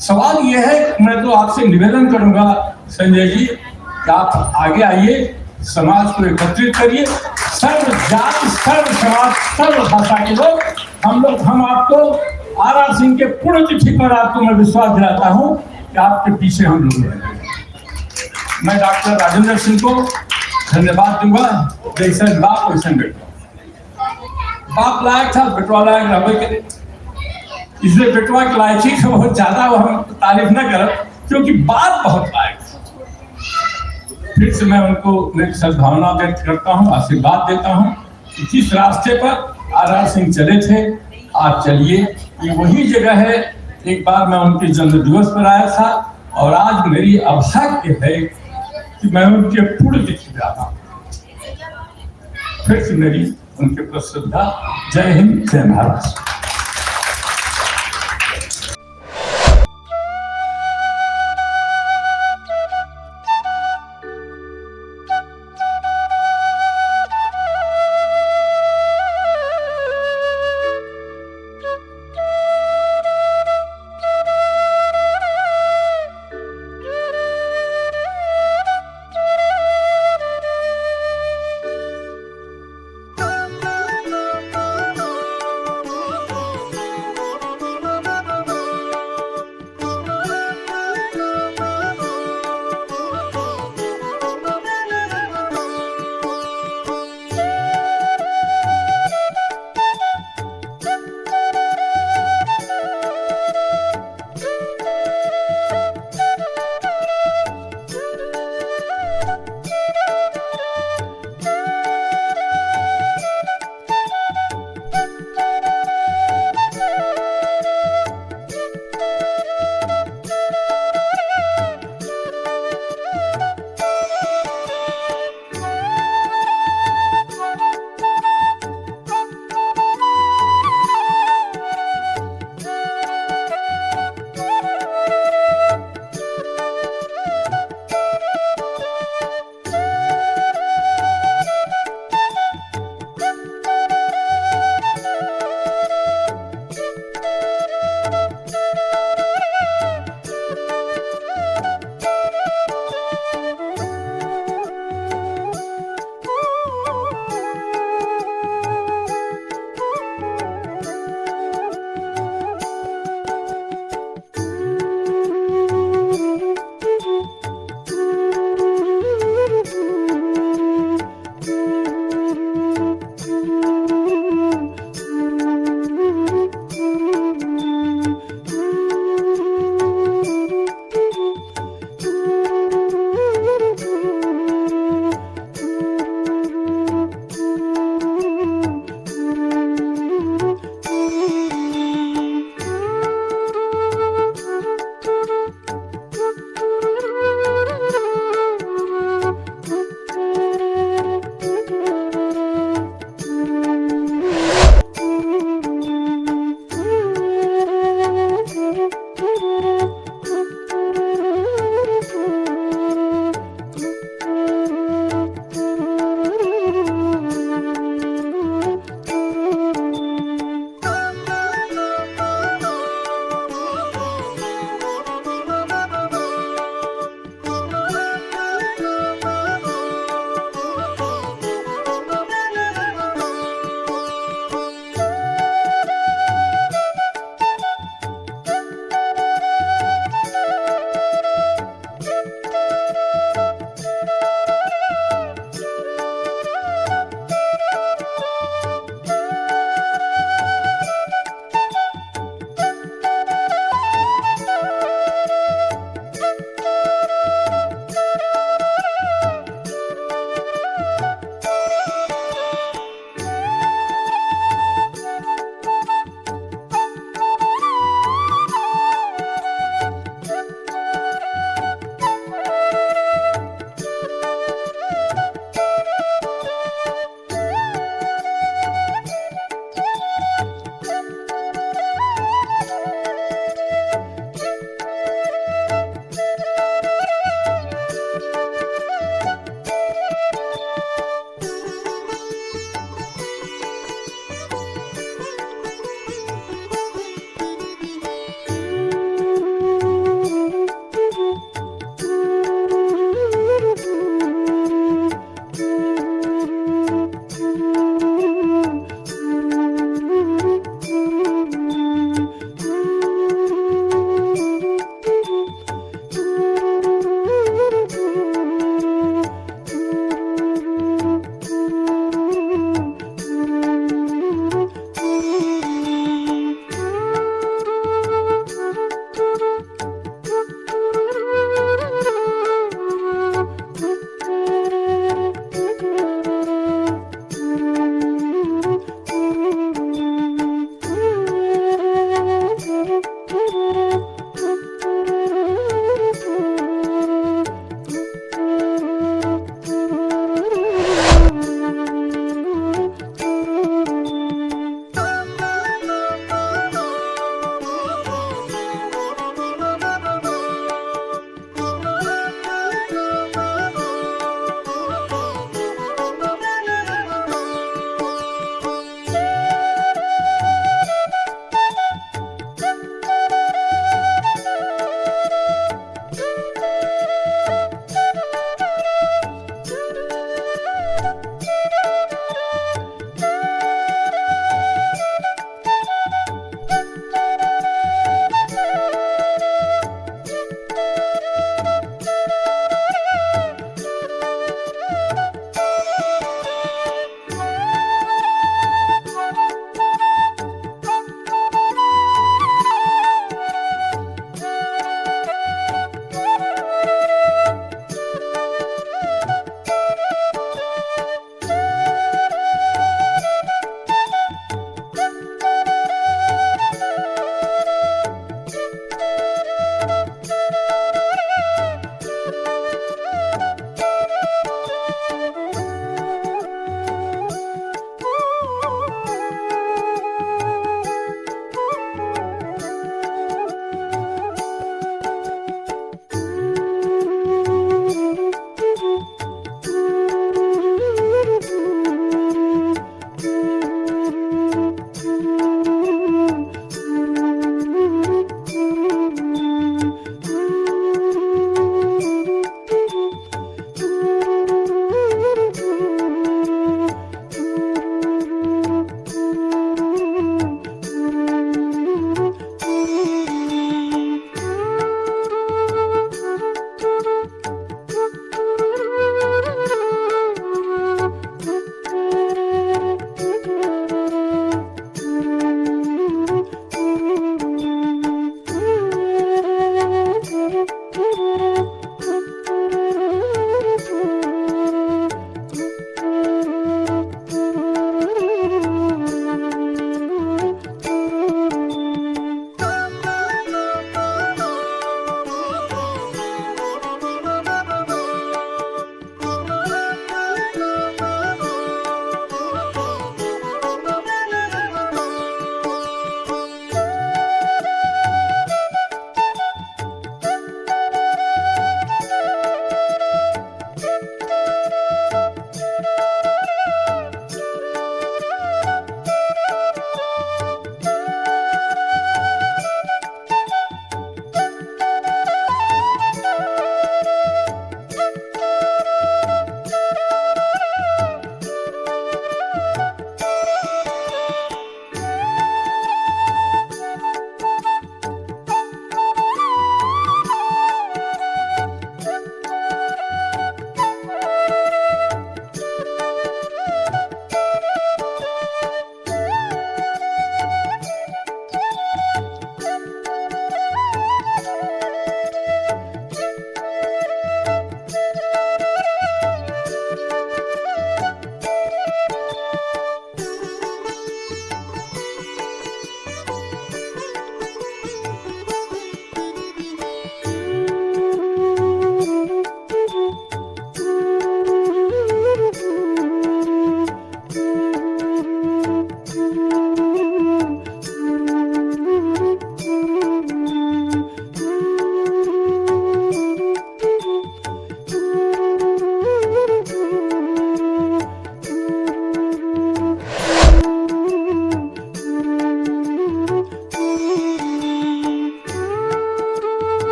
सवाल यह है, मैं तो आपसे निवेदन करूंगा संजय जी कि आप आगे आइए, समाज को एकत्रित करिए, सर्व जाति, सर्व समाज, सर्व भाषा के लोग हम आपको आर.आर. सिंह के पुण्यतिथि पर आपको मैं विश्वास दिलाता हूं कि आपके पीछे हम लोग हैं। मैं डॉक्टर राजेंद्र सिंह को धन्यवाद दूंगा, जैसे बाप वैसे बेटवा। बाप लायक था, बेटवा लायक रहे के, इसलिए बेटवा की लायकी का बहुत ज्यादा हम तारीफ न कर, क्योंकि बाप बहुत लायक था। फिर से मैं उनको मेरी सद्भावना व्यक्त करता हूँ, आशीर्वाद देता हूँ कि जिस रास्ते पर आर सिंह चले थे आप चलिए। ये वही जगह है, एक बार मैं उनके जन्म दिवस पर आया था और आज मेरी अवसर है कि मैं उनके पुण्य तिथि रहा हूँ। फिर से मेरी उनके प्रति श्रद्धा। जय हिंद, जय महाराष्ट्र।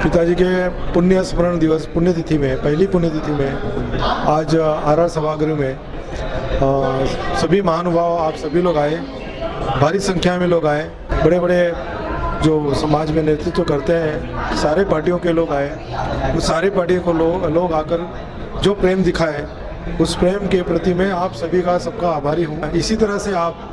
पिताजी के पुण्य स्मरण दिवस पुण्यतिथि में, पहली पुण्यतिथि में आज आर सभागृह में सभी महानुभाव आप सभी लोग आए, भारी संख्या में लोग आए। बड़े बड़े जो समाज में नेतृत्व करते हैं सारे पार्टियों के लोग आए। उस सारी पार्टी को लोग आकर जो प्रेम दिखाए, उस प्रेम के प्रति मैं आप सभी का सबका आभारी हूँ। इसी तरह से आप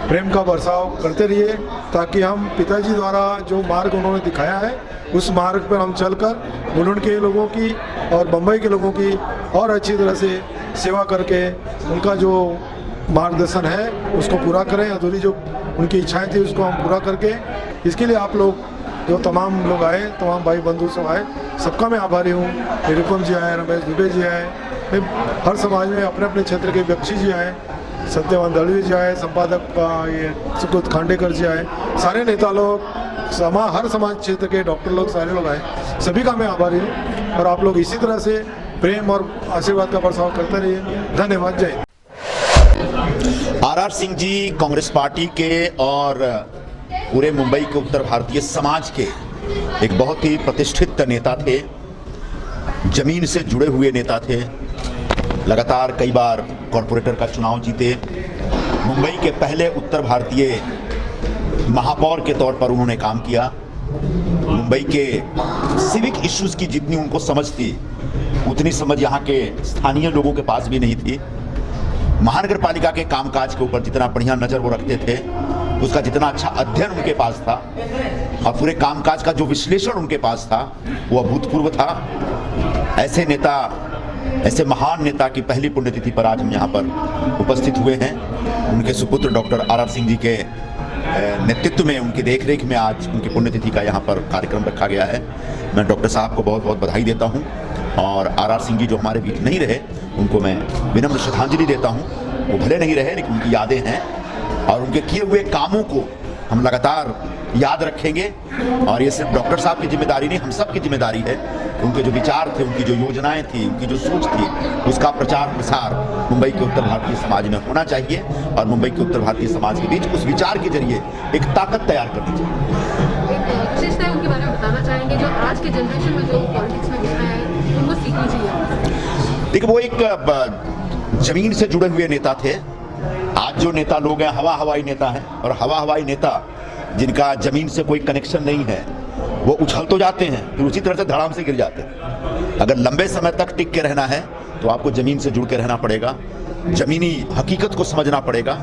प्रेम का बरसाव करते रहिए ताकि हम पिताजी द्वारा जो मार्ग उन्होंने दिखाया है उस मार्ग पर हम चलकर मुलुंड के लोगों की और बम्बई के लोगों की और अच्छी तरह से सेवा करके उनका जो मार्गदर्शन है उसको पूरा करें। अधूरी जो उनकी इच्छाएं थी उसको हम पूरा करके, इसके लिए आप लोग जो तमाम लोग आए, तमाम भाई बंधु सब आए, सबका मैं आभारी हूँ। निरुपम जी आए, रमेश दुबे जी आए, हर समाज में अपने अपने क्षेत्र के बख्शी जी आए, सत्यवान दलवी जी आए, संपादक ये सुकृत खांडेकर जी आए, सारे नेता लोग, हर समाज क्षेत्र के डॉक्टर लोग, सारे लोग आए, सभी का मैं आभारी हूँ। और आप लोग इसी तरह से प्रेम और आशीर्वाद का बरसाव करते रहिए। धन्यवाद। जय। आर सिंह जी कांग्रेस पार्टी के और पूरे मुंबई के उत्तर भारतीय समाज के एक बहुत ही प्रतिष्ठित नेता थे, जमीन से जुड़े हुए नेता थे। लगातार कई बार कॉरपोरेटर का चुनाव जीते। मुंबई के पहले उत्तर भारतीय महापौर के तौर पर उन्होंने काम किया। मुंबई के सिविक इश्यूज की जितनी उनको समझ थी उतनी समझ यहाँ के स्थानीय लोगों के पास भी नहीं थी। महानगर पालिका के कामकाज के ऊपर जितना बढ़िया नज़र वो रखते थे, उसका जितना अच्छा अध्ययन उनके पास था और पूरे कामकाज का जो विश्लेषण उनके पास था वो अभूतपूर्व था। ऐसे नेता, ऐसे महान नेता की पहली पुण्यतिथि पर आज हम यहाँ पर उपस्थित हुए हैं। उनके सुपुत्र डॉक्टर आर सिंह जी के नेतृत्व में, उनकी देखरेख में आज उनकी पुण्यतिथि का यहाँ पर कार्यक्रम रखा गया है। मैं डॉक्टर साहब को बहुत बहुत बधाई देता हूँ और आर सिंह जी जो हमारे बीच नहीं रहे उनको मैं विनम्र श्रद्धांजलि देता हूँ। वो भले नहीं रहे लेकिन उनकी यादें हैं और उनके किए हुए कामों को हम लगातार याद रखेंगे। और ये सिर्फ डॉक्टर साहब की जिम्मेदारी नहीं, हम सब की जिम्मेदारी है। उनके जो विचार थे, उनकी जो योजनाएं थी, उनकी जो सोच थी, उसका प्रचार प्रसार मुंबई के उत्तर भारतीय समाज में होना चाहिए और मुंबई के उत्तर भारतीय समाज के बीच उस विचार के जरिए एक ताकत तैयार करनी चाहिए। विशेषताएं उनके बारे में बताना चाहेंगे जो आज के जनरेशन में जो पॉलिटिक्स में घुसना है उनको सीखनी चाहिए। देखिए, वो एक जमीन से जुड़े हुए नेता थे। आज जो नेता लोग हैं हवाई नेता हैं और हवाई नेता जिनका जमीन से कोई कनेक्शन नहीं है वो उछल तो जाते हैं फिर उसी तरह से धड़ाम से गिर जाते हैं। अगर लंबे समय तक टिक के रहना है तो आपको जमीन से जुड़ के रहना पड़ेगा, जमीनी हकीकत को समझना पड़ेगा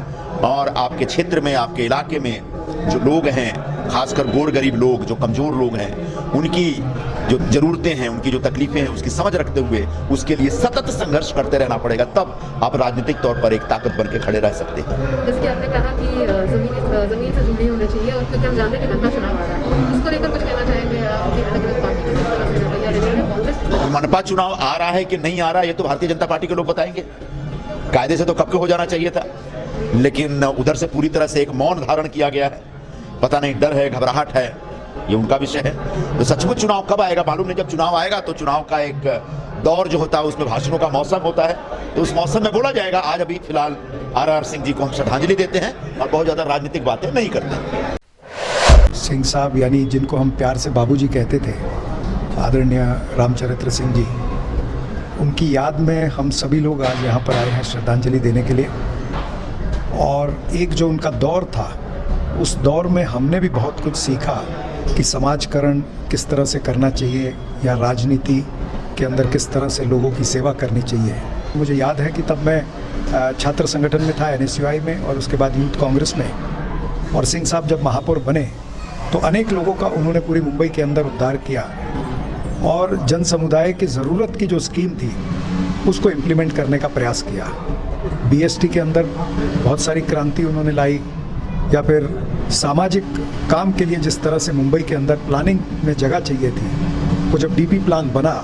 और आपके क्षेत्र में, आपके इलाके में जो लोग हैं, खासकर गोर गरीब लोग, जो कमज़ोर लोग हैं, उनकी जो ज़रूरतें हैं, उनकी जो तकलीफ़ें हैं, उसकी समझ रखते हुए उसके लिए सतत संघर्ष करते रहना पड़ेगा। तब आप राजनीतिक तौर पर एक ताकत बन के खड़े रह सकते हैं। जैसे आपने कहा कि ज़मीन से जुड़े होने चाहिए और क्योंकि हम जानते हैं कि मनपा चुनाव आ रहा है, इसको लेकर कुछ कहना चाहेंगे आप? अलग-अलग पार्टी के मनपा चुनाव आ रहा है कि नहीं आ रहा है ये तो भारतीय जनता पार्टी के लोग बताएंगे। कायदे से तो कब के हो जाना चाहिए था, लेकिन उधर से पूरी तरह से एक मौन धारण किया गया है। पता नहीं डर है, घबराहट है, ये उनका विषय है। तो सचमुच चुनाव कब आएगा मालूम नहीं। जब चुनाव आएगा तो चुनाव का एक दौर जो होता है उसमें भाषणों का मौसम होता है, तो उस मौसम में बोला जाएगा। आज अभी फिलहाल आर सिंह जी को हम श्रद्धांजलि देते हैं और बहुत ज़्यादा राजनीतिक बातें नहीं करते। सिंह साहब यानी जिनको हम प्यार से बाबूजी कहते थे, आदरणीय रामचरित्र सिंह जी, उनकी याद में हम सभी लोग आज यहाँ पर आए हैं श्रद्धांजलि देने के लिए। और एक जो उनका दौर था, उस दौर में हमने भी बहुत कुछ सीखा कि समाजकरण किस तरह से करना चाहिए या राजनीति के अंदर किस तरह से लोगों की सेवा करनी चाहिए। मुझे याद है कि तब मैं छात्र संगठन में था, NSUI में, और उसके बाद यूथ कांग्रेस में। और सिंह साहब जब महापौर बने तो अनेक लोगों का उन्होंने पूरी मुंबई के अंदर उद्धार किया और जन समुदाय की ज़रूरत की जो स्कीम थी उसको इम्प्लीमेंट करने का प्रयास किया। BST के अंदर बहुत सारी क्रांति उन्होंने लाई, या फिर सामाजिक काम के लिए जिस तरह से मुंबई के अंदर प्लानिंग में जगह चाहिए थी, वो जब DP प्लान बना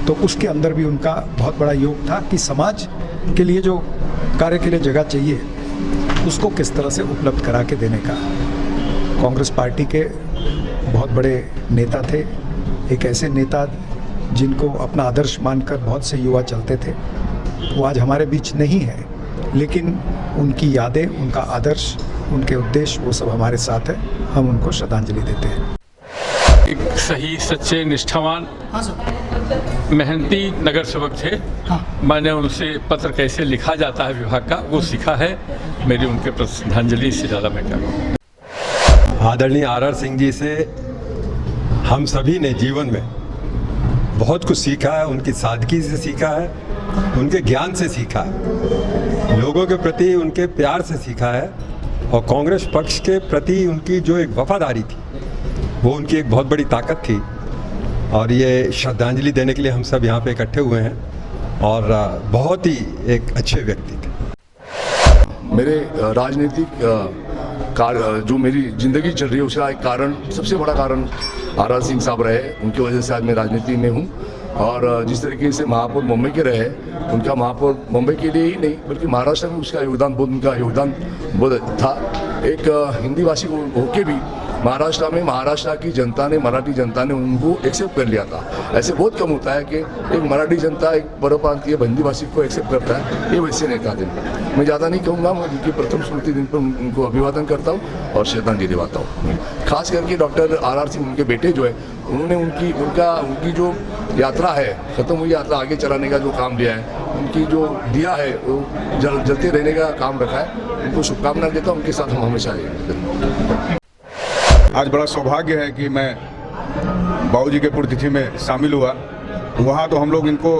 तो उसके अंदर भी उनका बहुत बड़ा योग था कि समाज के लिए जो कार्य के लिए जगह चाहिए उसको किस तरह से उपलब्ध करा के देने का। कांग्रेस पार्टी के बहुत बड़े नेता थे, एक ऐसे नेता जिनको अपना आदर्श मानकर बहुत से युवा चलते थे। वो आज हमारे बीच नहीं है, लेकिन उनकी यादें, उनका आदर्श, उनके उद्देश्य, वो सब हमारे साथ है। हम उनको श्रद्धांजलि देते हैं। एक सही, सच्चे, निष्ठावान, हाँ सर। मेहनती नगर सेवक थे। हाँ। मैंने उनसे पत्र कैसे लिखा जाता है विभाग का वो सीखा है। मेरी उनके प्रति श्रद्धांजलि से ज़्यादा मैं क्या कहूँ। आदरणीय आर सिंह जी से हम सभी ने जीवन में बहुत कुछ सीखा है। उनकी सादगी से सीखा है, उनके ज्ञान से सीखा है, लोगों के प्रति उनके प्यार से सीखा है, और कांग्रेस पक्ष के प्रति उनकी जो एक वफादारी थी वो उनकी एक बहुत बड़ी ताकत थी। और ये श्रद्धांजलि देने के लिए हम सब यहाँ पे इकट्ठे हुए हैं, और बहुत ही एक अच्छे व्यक्ति थे। मेरे राजनीतिक कार्य जो मेरी जिंदगी चल रही है उसका एक कारण, सबसे बड़ा कारण आर सिंह साहब रहे। उनकी वजह से आज मैं राजनीति में हूँ। और जिस तरीके से महापौर मुंबई के रहे, उनका महापौर मुंबई के लिए ही नहीं बल्कि महाराष्ट्र में उसका योगदान बहुत था। एक हिंदी भाषी होके भी महाराष्ट्र की जनता ने, मराठी जनता ने उनको एक्सेप्ट कर लिया था। ऐसे बहुत कम होता है कि एक मराठी जनता एक परप्रांतीय हिंदी भाषी को एक्सेप्ट करता है। ये वैसे नेता थे। मैं ज़्यादा नहीं कहूँगा, मैं उनकी प्रथम स्मृति दिन पर उनको अभिवादन करता हूँ और श्रद्धांजलि दिलाता हूँ। खास करके डॉक्टर आर सिंह, उनके बेटे जो है, उन्होंने उनकी जो यात्रा है, ख़त्म हुई यात्रा आगे चलाने का जो काम दिया है, उनकी जो दिया है वो जलते रहने का काम रखा है। उनको शुभकामनाएं देता हूँ। उनके साथ हम हमेशा रहेंगे। आज बड़ा सौभाग्य है कि मैं बाबूजी के पुण्यतिथि में शामिल हुआ। वहाँ तो हम लोग इनको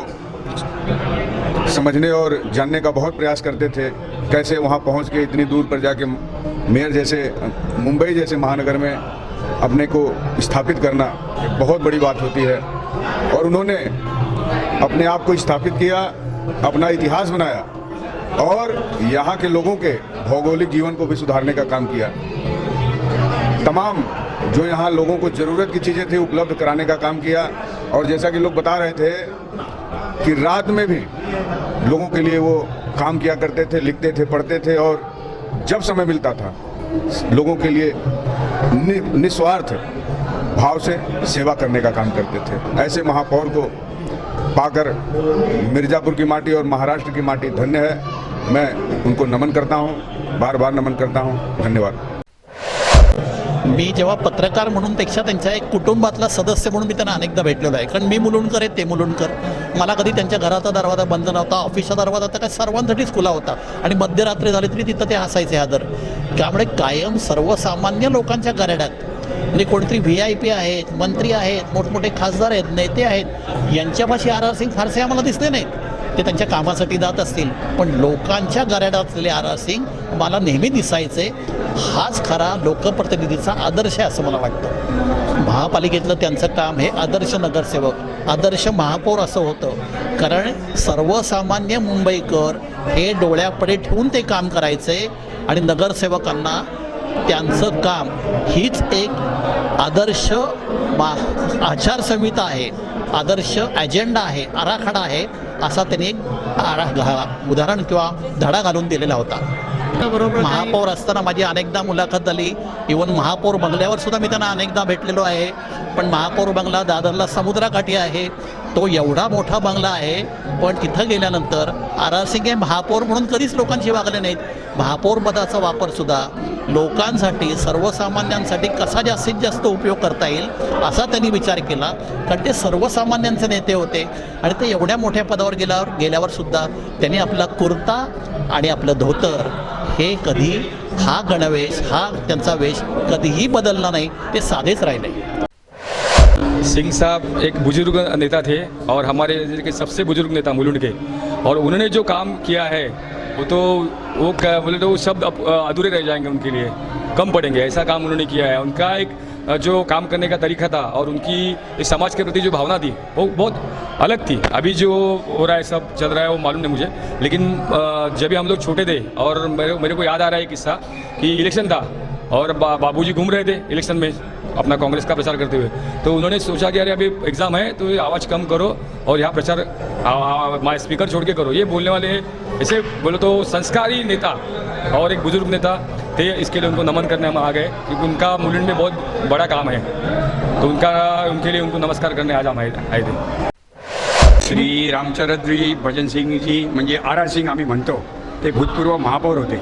समझने और जानने का बहुत प्रयास करते थे, कैसे वहाँ पहुँच के इतनी दूर पर जाके मेयर जैसे, मुंबई जैसे महानगर में अपने को स्थापित करना एक बहुत बड़ी बात होती है। और उन्होंने अपने आप को स्थापित किया, अपना इतिहास बनाया और यहाँ के लोगों के भौगोलिक जीवन को भी सुधारने का काम किया। तमाम जो यहाँ लोगों को ज़रूरत की चीज़ें थी उपलब्ध कराने का काम किया। और जैसा कि लोग बता रहे थे कि रात में भी लोगों के लिए वो काम किया करते थे, लिखते थे, पढ़ते थे, और जब समय मिलता था लोगों के लिए निस्वार्थ भाव से सेवा करने का काम करते थे। ऐसे महापौर को पाकर मिर्ज़ापुर की माटी और महाराष्ट्र की माटी धन्य है। मैं उनको नमन करता हूँ, बार बार नमन करता हूँ। धन्यवाद। मी जेव्हा पत्रकार म्हणून पेक्षा त्यांच्या एक कुटुंबातला सदस्य म्हणून मी त्यांना अनेकदा भेटलेलो आहे. कारण मी मुलुंडकर आहे, ते मुलुंडकर. मला कधी त्यांच्या घराचा दरवाजा बंद नव्हता, ऑफिसचा दरवाजा तर काय सर्वांसाठीच खुला होता. आणि मध्यरात्री झाली तरी तिथं ते हसायचे आदर. त्यामुळे कायम सर्वसामान्य लोकांच्या घराड्यात म्हणजे कोणतरी VIP आहेत, मंत्री आहेत, मोठमोठे खासदार आहेत, नेते आहेत, यांच्यापाशी आर सिंग फारसे आम्हाला दिसले नाहीत. ते त्यांच्या कामासाठी जात असतील, पण लोकांच्या घराड्यातले आर सिंग मला नेहमी दिसायचे. हाच खरा लोकप्रतिनिधीचा आदर्श आहे असं मला वाटतं. महापालिकेतलं त्यांचं काम हे आदर्श नगरसेवक, आदर्श महापौर असं होतं. कारण सर्वसामान्य मुंबईकर हे डोळ्यापुढे ठेवून ते काम करायचे आणि नगरसेवकांना त्यांचं काम हीच एक आदर्श आचारसंहिता आहे, आदर्श ॲजेंडा आहे, आराखडा आहे, असा त्यांनी एक उदाहरण किंवा धडा घालून दिलेला होता. महापौर असताना माझी अनेकदा मुलाखत झाली. इवन महापौर बंगल्यावर सुद्धा मी त्यांना अनेकदा भेटलेलो आहे. पण महापौर बंगला दादरला समुद्राकाठी आहे. तो एवढा मोठा बंगला आहे, पण तिथं गेल्यानंतर आर सिंग हे महापौर म्हणून कधीच लोकांशी वागले नाहीत. महापौर पदाचा वापरसुद्धा लोकांसाठी, सर्वसामान्यांसाठी कसा जास्तीत जास्त उपयोग करता येईल असा त्यांनी विचार केला. कारण ते सर्वसामान्यांचे नेते होते आणि ते एवढ्या मोठ्या पदावर गेल्यावर सुद्धा त्यांनी आपला कुर्ता आणि आपलं धोतर हे कधी, हा गणवेश, हा त्यांचा वेश कधीही बदलला नाही. ते साधेच राहिले. सिंह साहब एक बुजुर्ग नेता थे और हमारे जिले के सबसे बुजुर्ग नेता मुलुंड के, और उन्होंने जो काम किया है वो क्या बोले तो शब्द अधूरे रह जाएंगे, उनके लिए कम पड़ेंगे, ऐसा काम उन्होंने किया है. उनका एक जो काम करने का तरीका था और उनकी इस समाज के प्रति जो भावना थी वो बहुत अलग थी. अभी जो हो रहा है, सब चल रहा है, वो मालूम नहीं मुझे, लेकिन जब भी हम लोग छोटे थे और मेरे को याद आ रहा है किस्सा कि इलेक्शन था और बाबूजी घूम रहे थे इलेक्शन में अपना कांग्रेस का प्रचार करते हुए. तो उन्होंने सोचा कि अरे अभी एग्ज़ाम है तो आवाज़ कम करो और यहाँ प्रचार स्पीकर छोड़ के करो. ये बोलने वाले ऐसे बोलो तो संस्कारी नेता और एक बुजुर्ग नेता थे. इसके लिए उनको नमन करने हम आ गए क्योंकि उनका मुलुंड में बहुत बड़ा काम है. तो उनके लिए उनको नमस्कार करने आज हम आए थे. श्री रामचरद्री भजन सिंग जी म्हणजे आर सिंग आम्ही म्हणतो, ते भूतपूर्व महापौर होते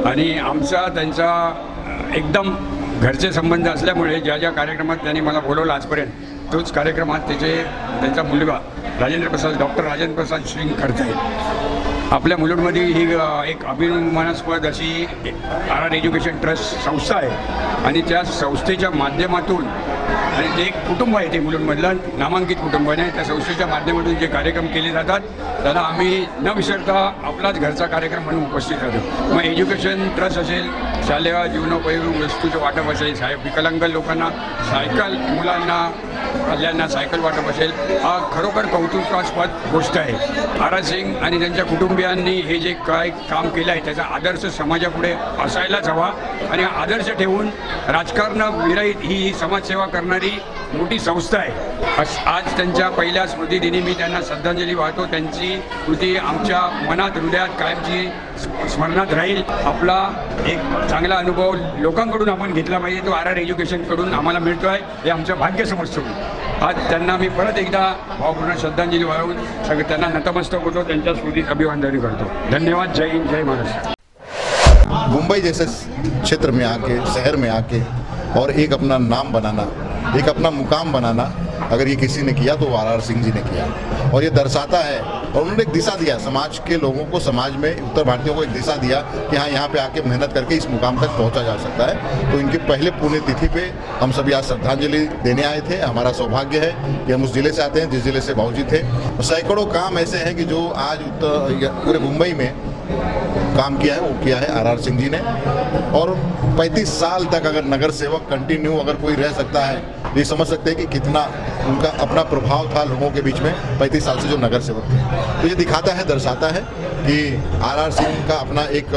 आणि आमचा त्यांचा एकदम घरचे संबंध असल्यामुळे ज्या ज्या कार्यक्रमात त्यांनी मला बोलवलं आजपर्यंत तोच कार्यक्रमात त्यांचा मुलगा डॉक्टर राजेंद्र प्रसाद सिंग करतायत. आपल्या मुलुंडमध्ये ही एक अभिमानास्पद अशी आर एज्युकेशन ट्रस्ट संस्था आहे आणि त्या संस्थेच्या माध्यमातून आणि ते एक कुटुंब आहे, ते मुलुंडमधलं नामांकित कुटुंब आहे. त्या संस्थेच्या माध्यमातून जे कार्यक्रम केले जातात त्याला आम्ही न विसरता आपलाच घरचा कार्यक्रम म्हणून उपस्थित राहतो. मग एज्युकेशन ट्रस्ट असेल, शालेय जीवनोपयोगी वस्तूचं वाटप असेल, विकलांग लोकांना सायकल, मुलांना कल्याणना सायकल वाटप असेल, हा खरोखर कौतुकास्पद गोष्ट आहे. आरा सिंग आणि त्यांच्या कुटुंबियांनी हे जे काय काम केलं आहे त्याचा आदर्श समाजापुढे असायलाच हवा आणि आदर्श ठेवून राजकारणाविरहित ही समाजसेवा करणारी मोठी संस्था आहे. आज त्यांच्या पहिल्या स्मृतिदिनी मी त्यांना श्रद्धांजली वाहतो. त्यांची कृती आमच्या मनात, हृदयात कायमची स्मरणात राहील. आपला एक चांगला अनुभव लोकांकडून आपण घेतला पाहिजे, तो आर एज्युकेशनकडून आम्हाला मिळतो आहे, हे आमचं भाग्य समजतो. आज त्यांना मी परत एकदा भावपूर्ण श्रद्धांजली वाहून सगळं त्यांना नतमस्तक होतो, त्यांच्या स्मृतीत अभिवादन करतो. धन्यवाद. जय हिंद, जय महाराष्ट्र. मुंबई जैसे क्षेत्र में आके, शहर में आके और एक अपना नाम बनाना, एक अपना मुकाम बनाना, अगर ये किसी ने किया तो आर सिंह जी ने किया और ये दर्शाता है. और उन्होंने एक दिशा दिया समाज के लोगों को, समाज में उत्तर भारतीयों को एक दिशा दिया कि हाँ, यहाँ पे आके मेहनत करके इस मुकाम तक पहुँचा जा सकता है. तो इनके पहले पुण्यतिथि पे हम सभी आज श्रद्धांजलि देने आए थे. हमारा सौभाग्य है कि हम उस जिले से आते हैं जिस जिले से बाबूजी थे. सैकड़ों काम ऐसे हैं कि जो आज पूरे मुंबई में काम किया है, वो किया है आर सिंह जी ने. और 35 साल तक अगर नगर सेवक कंटिन्यू अगर कोई रह सकता है, ये समझ सकते हैं कि कितना उनका अपना प्रभाव था लोगों के बीच में 35 साल से जो नगर सेवक थे. तो ये दिखाता है, दर्शाता है कि आर सिंह का अपना एक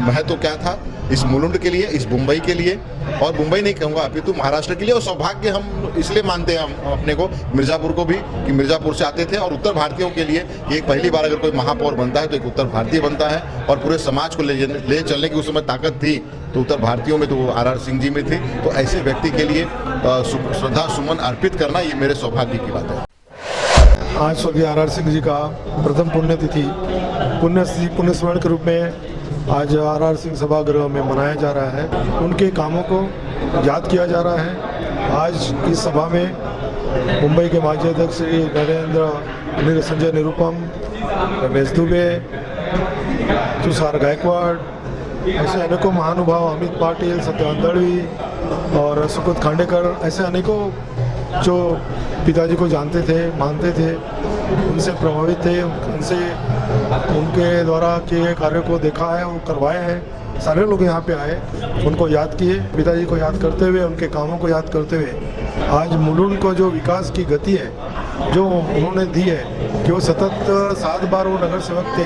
महत्व क्या था इस मुलुंड के लिए, इस मुंबई के लिए, और मुंबई नहीं कहूँगा अपितु महाराष्ट्र के लिए. और सौभाग्य हम इसलिए मानते हैं हम अपने को, मिर्ज़ापुर को भी, कि मिर्ज़ापुर से आते थे. और उत्तर भारतीयों के लिए कि एक पहली बार अगर कोई महापौर बनता है तो एक उत्तर भारतीय बनता है. और पूरे समाज को ले चलने की उस समय ताकत थी तो उत्तर भारतीयों में, तो वो आर सिंह जी में थी. तो ऐसे व्यक्ति के लिए श्रद्धा सुमन अर्पित करना ये मेरे सौभाग्य की बात है. आज स्वर्गीय आर सिंह जी का प्रथम पुण्यतिथि पुण्यस्मरण के रूप में आज आर सिंह सभागृह में मनाया जा रहा है. उनके कामों को याद किया जा रहा है. आज इस सभा में मुंबई के माजी अध्यक्ष श्री नरेंद्र संजय निरुपम, रमेश दुबे, तुषार गायकवाड़, ऐसे अनेकों महानुभाव, अमित पाटिल, सत्यवान दळवी और सुकृत खांडेकर, ऐसे अनेकों जो पिताजी को जानते थे, मानते थे, उनसे प्रभावित थे, उनके द्वारा किए कार्यों को देखा है, वो करवाए हैं. सारे लोग यहाँ पे आए, उनको याद किए, पिताजी को याद करते हुए, उनके कामों को याद करते हुए आज मुलुंड को जो विकास की गति है जो उन्होंने दी है कि वो सतत 7 बार वो नगर सेवक थे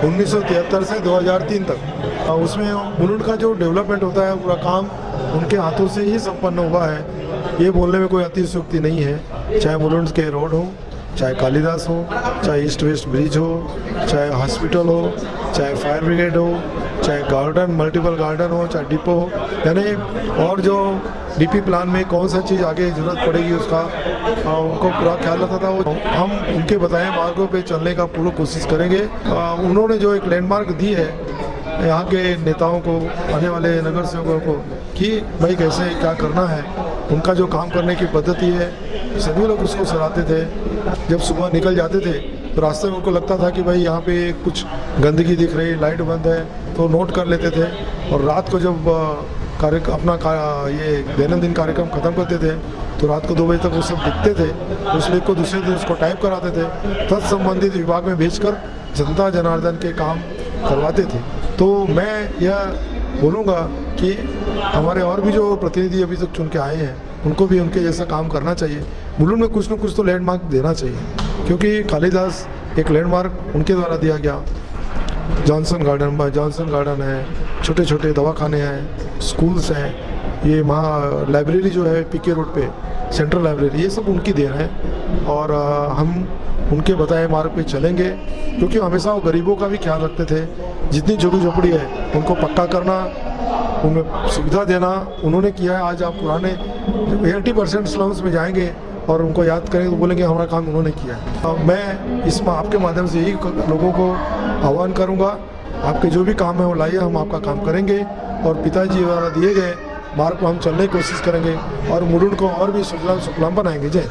1973 से 2003 तक. उसमें मुलुंड का जो डेवलपमेंट होता है पूरा काम उनके हाथों से ही संपन्न हुआ है. ये बोलने में कोई अतिशयोक्ति नहीं है. चाहे मुलुंड के रोड हो, चाहे कालिदास हो, चाहे ईस्ट वेस्ट ब्रिज हो, चाहे हॉस्पिटल हो, चाहे फायर ब्रिगेड हो, चाहे गार्डन, मल्टीपल गार्डन हो, चाहे डिपो हो, यानी और जो डीपी प्लान में कौन सा चीज़ आगे ज़रूरत पड़ेगी उसका उनको पूरा ख्याल रखा था. वो हम उनके बताए मार्गों पे चलने का पूरा कोशिश करेंगे. उन्होंने जो एक लैंडमार्क दी है यहाँ के नेताओं को, आने वाले नगर सेवकों को, कि भाई कैसे क्या करना है, उनका जो काम करने की पद्धति है सभी लोग उसको सराहते थे. जब सुबह निकल जाते थे तो रास्ते में उनको लगता था कि भाई यहाँ पे कुछ गंदगी दिख रही, लाइट बंद है, तो नोट कर लेते थे. और रात को जब ये दैनंदिन कार्यक्रम ख़त्म करते थे तो रात को 2 बजे तक वो सब लिखते थे. उस लेख को दूसरे दिन उसको टाइप कराते थे, तत्संबंधित विभाग में भेजकर जनता जनार्दन के काम करवाते थे. तो मैं यह बोलूँगा कि हमारे और भी जो प्रतिनिधि अभी तक चुन के आए हैं उनको भी उनके जैसा काम करना चाहिए. मुलुंड में कुछ न कुछ तो लैंडमार्क देना चाहिए, क्योंकि कालिदास एक लैंडमार्क उनके द्वारा दिया गया. जॉनसन गार्डन है, छोटे छोटे दवाखाने हैं, स्कूल्स हैं, ये लाइब्रेरी जो है पीके रोड पे, सेंट्रल लाइब्रेरी, ये सब उनकी देन है. और हम उनके बताए मार्ग पे चलेंगे, क्योंकि हमेशा वो गरीबों का भी ख्याल रखते थे. जितनी झुग्गी झोपड़ी है उनको पक्का करना, उनमें सुविधा देना उन्होंने किया है. आज आप पुराने 80% स्लम्स में जाएंगे और उनको याद करेंगे तो बोलेंगे हमारा काम उन्होंने किया है. मैं इस आपके माध्यम से यही लोगों को आह्वान करूंगा, आपके जो भी काम है वो लाइए, हम आपका काम करेंगे. और पिताजी द्वारा दिए गए मार्ग को हम चलने की कोशिश करेंगे और मुलुंड को और भी सुजलाम सुफलाम बनाएंगे। जय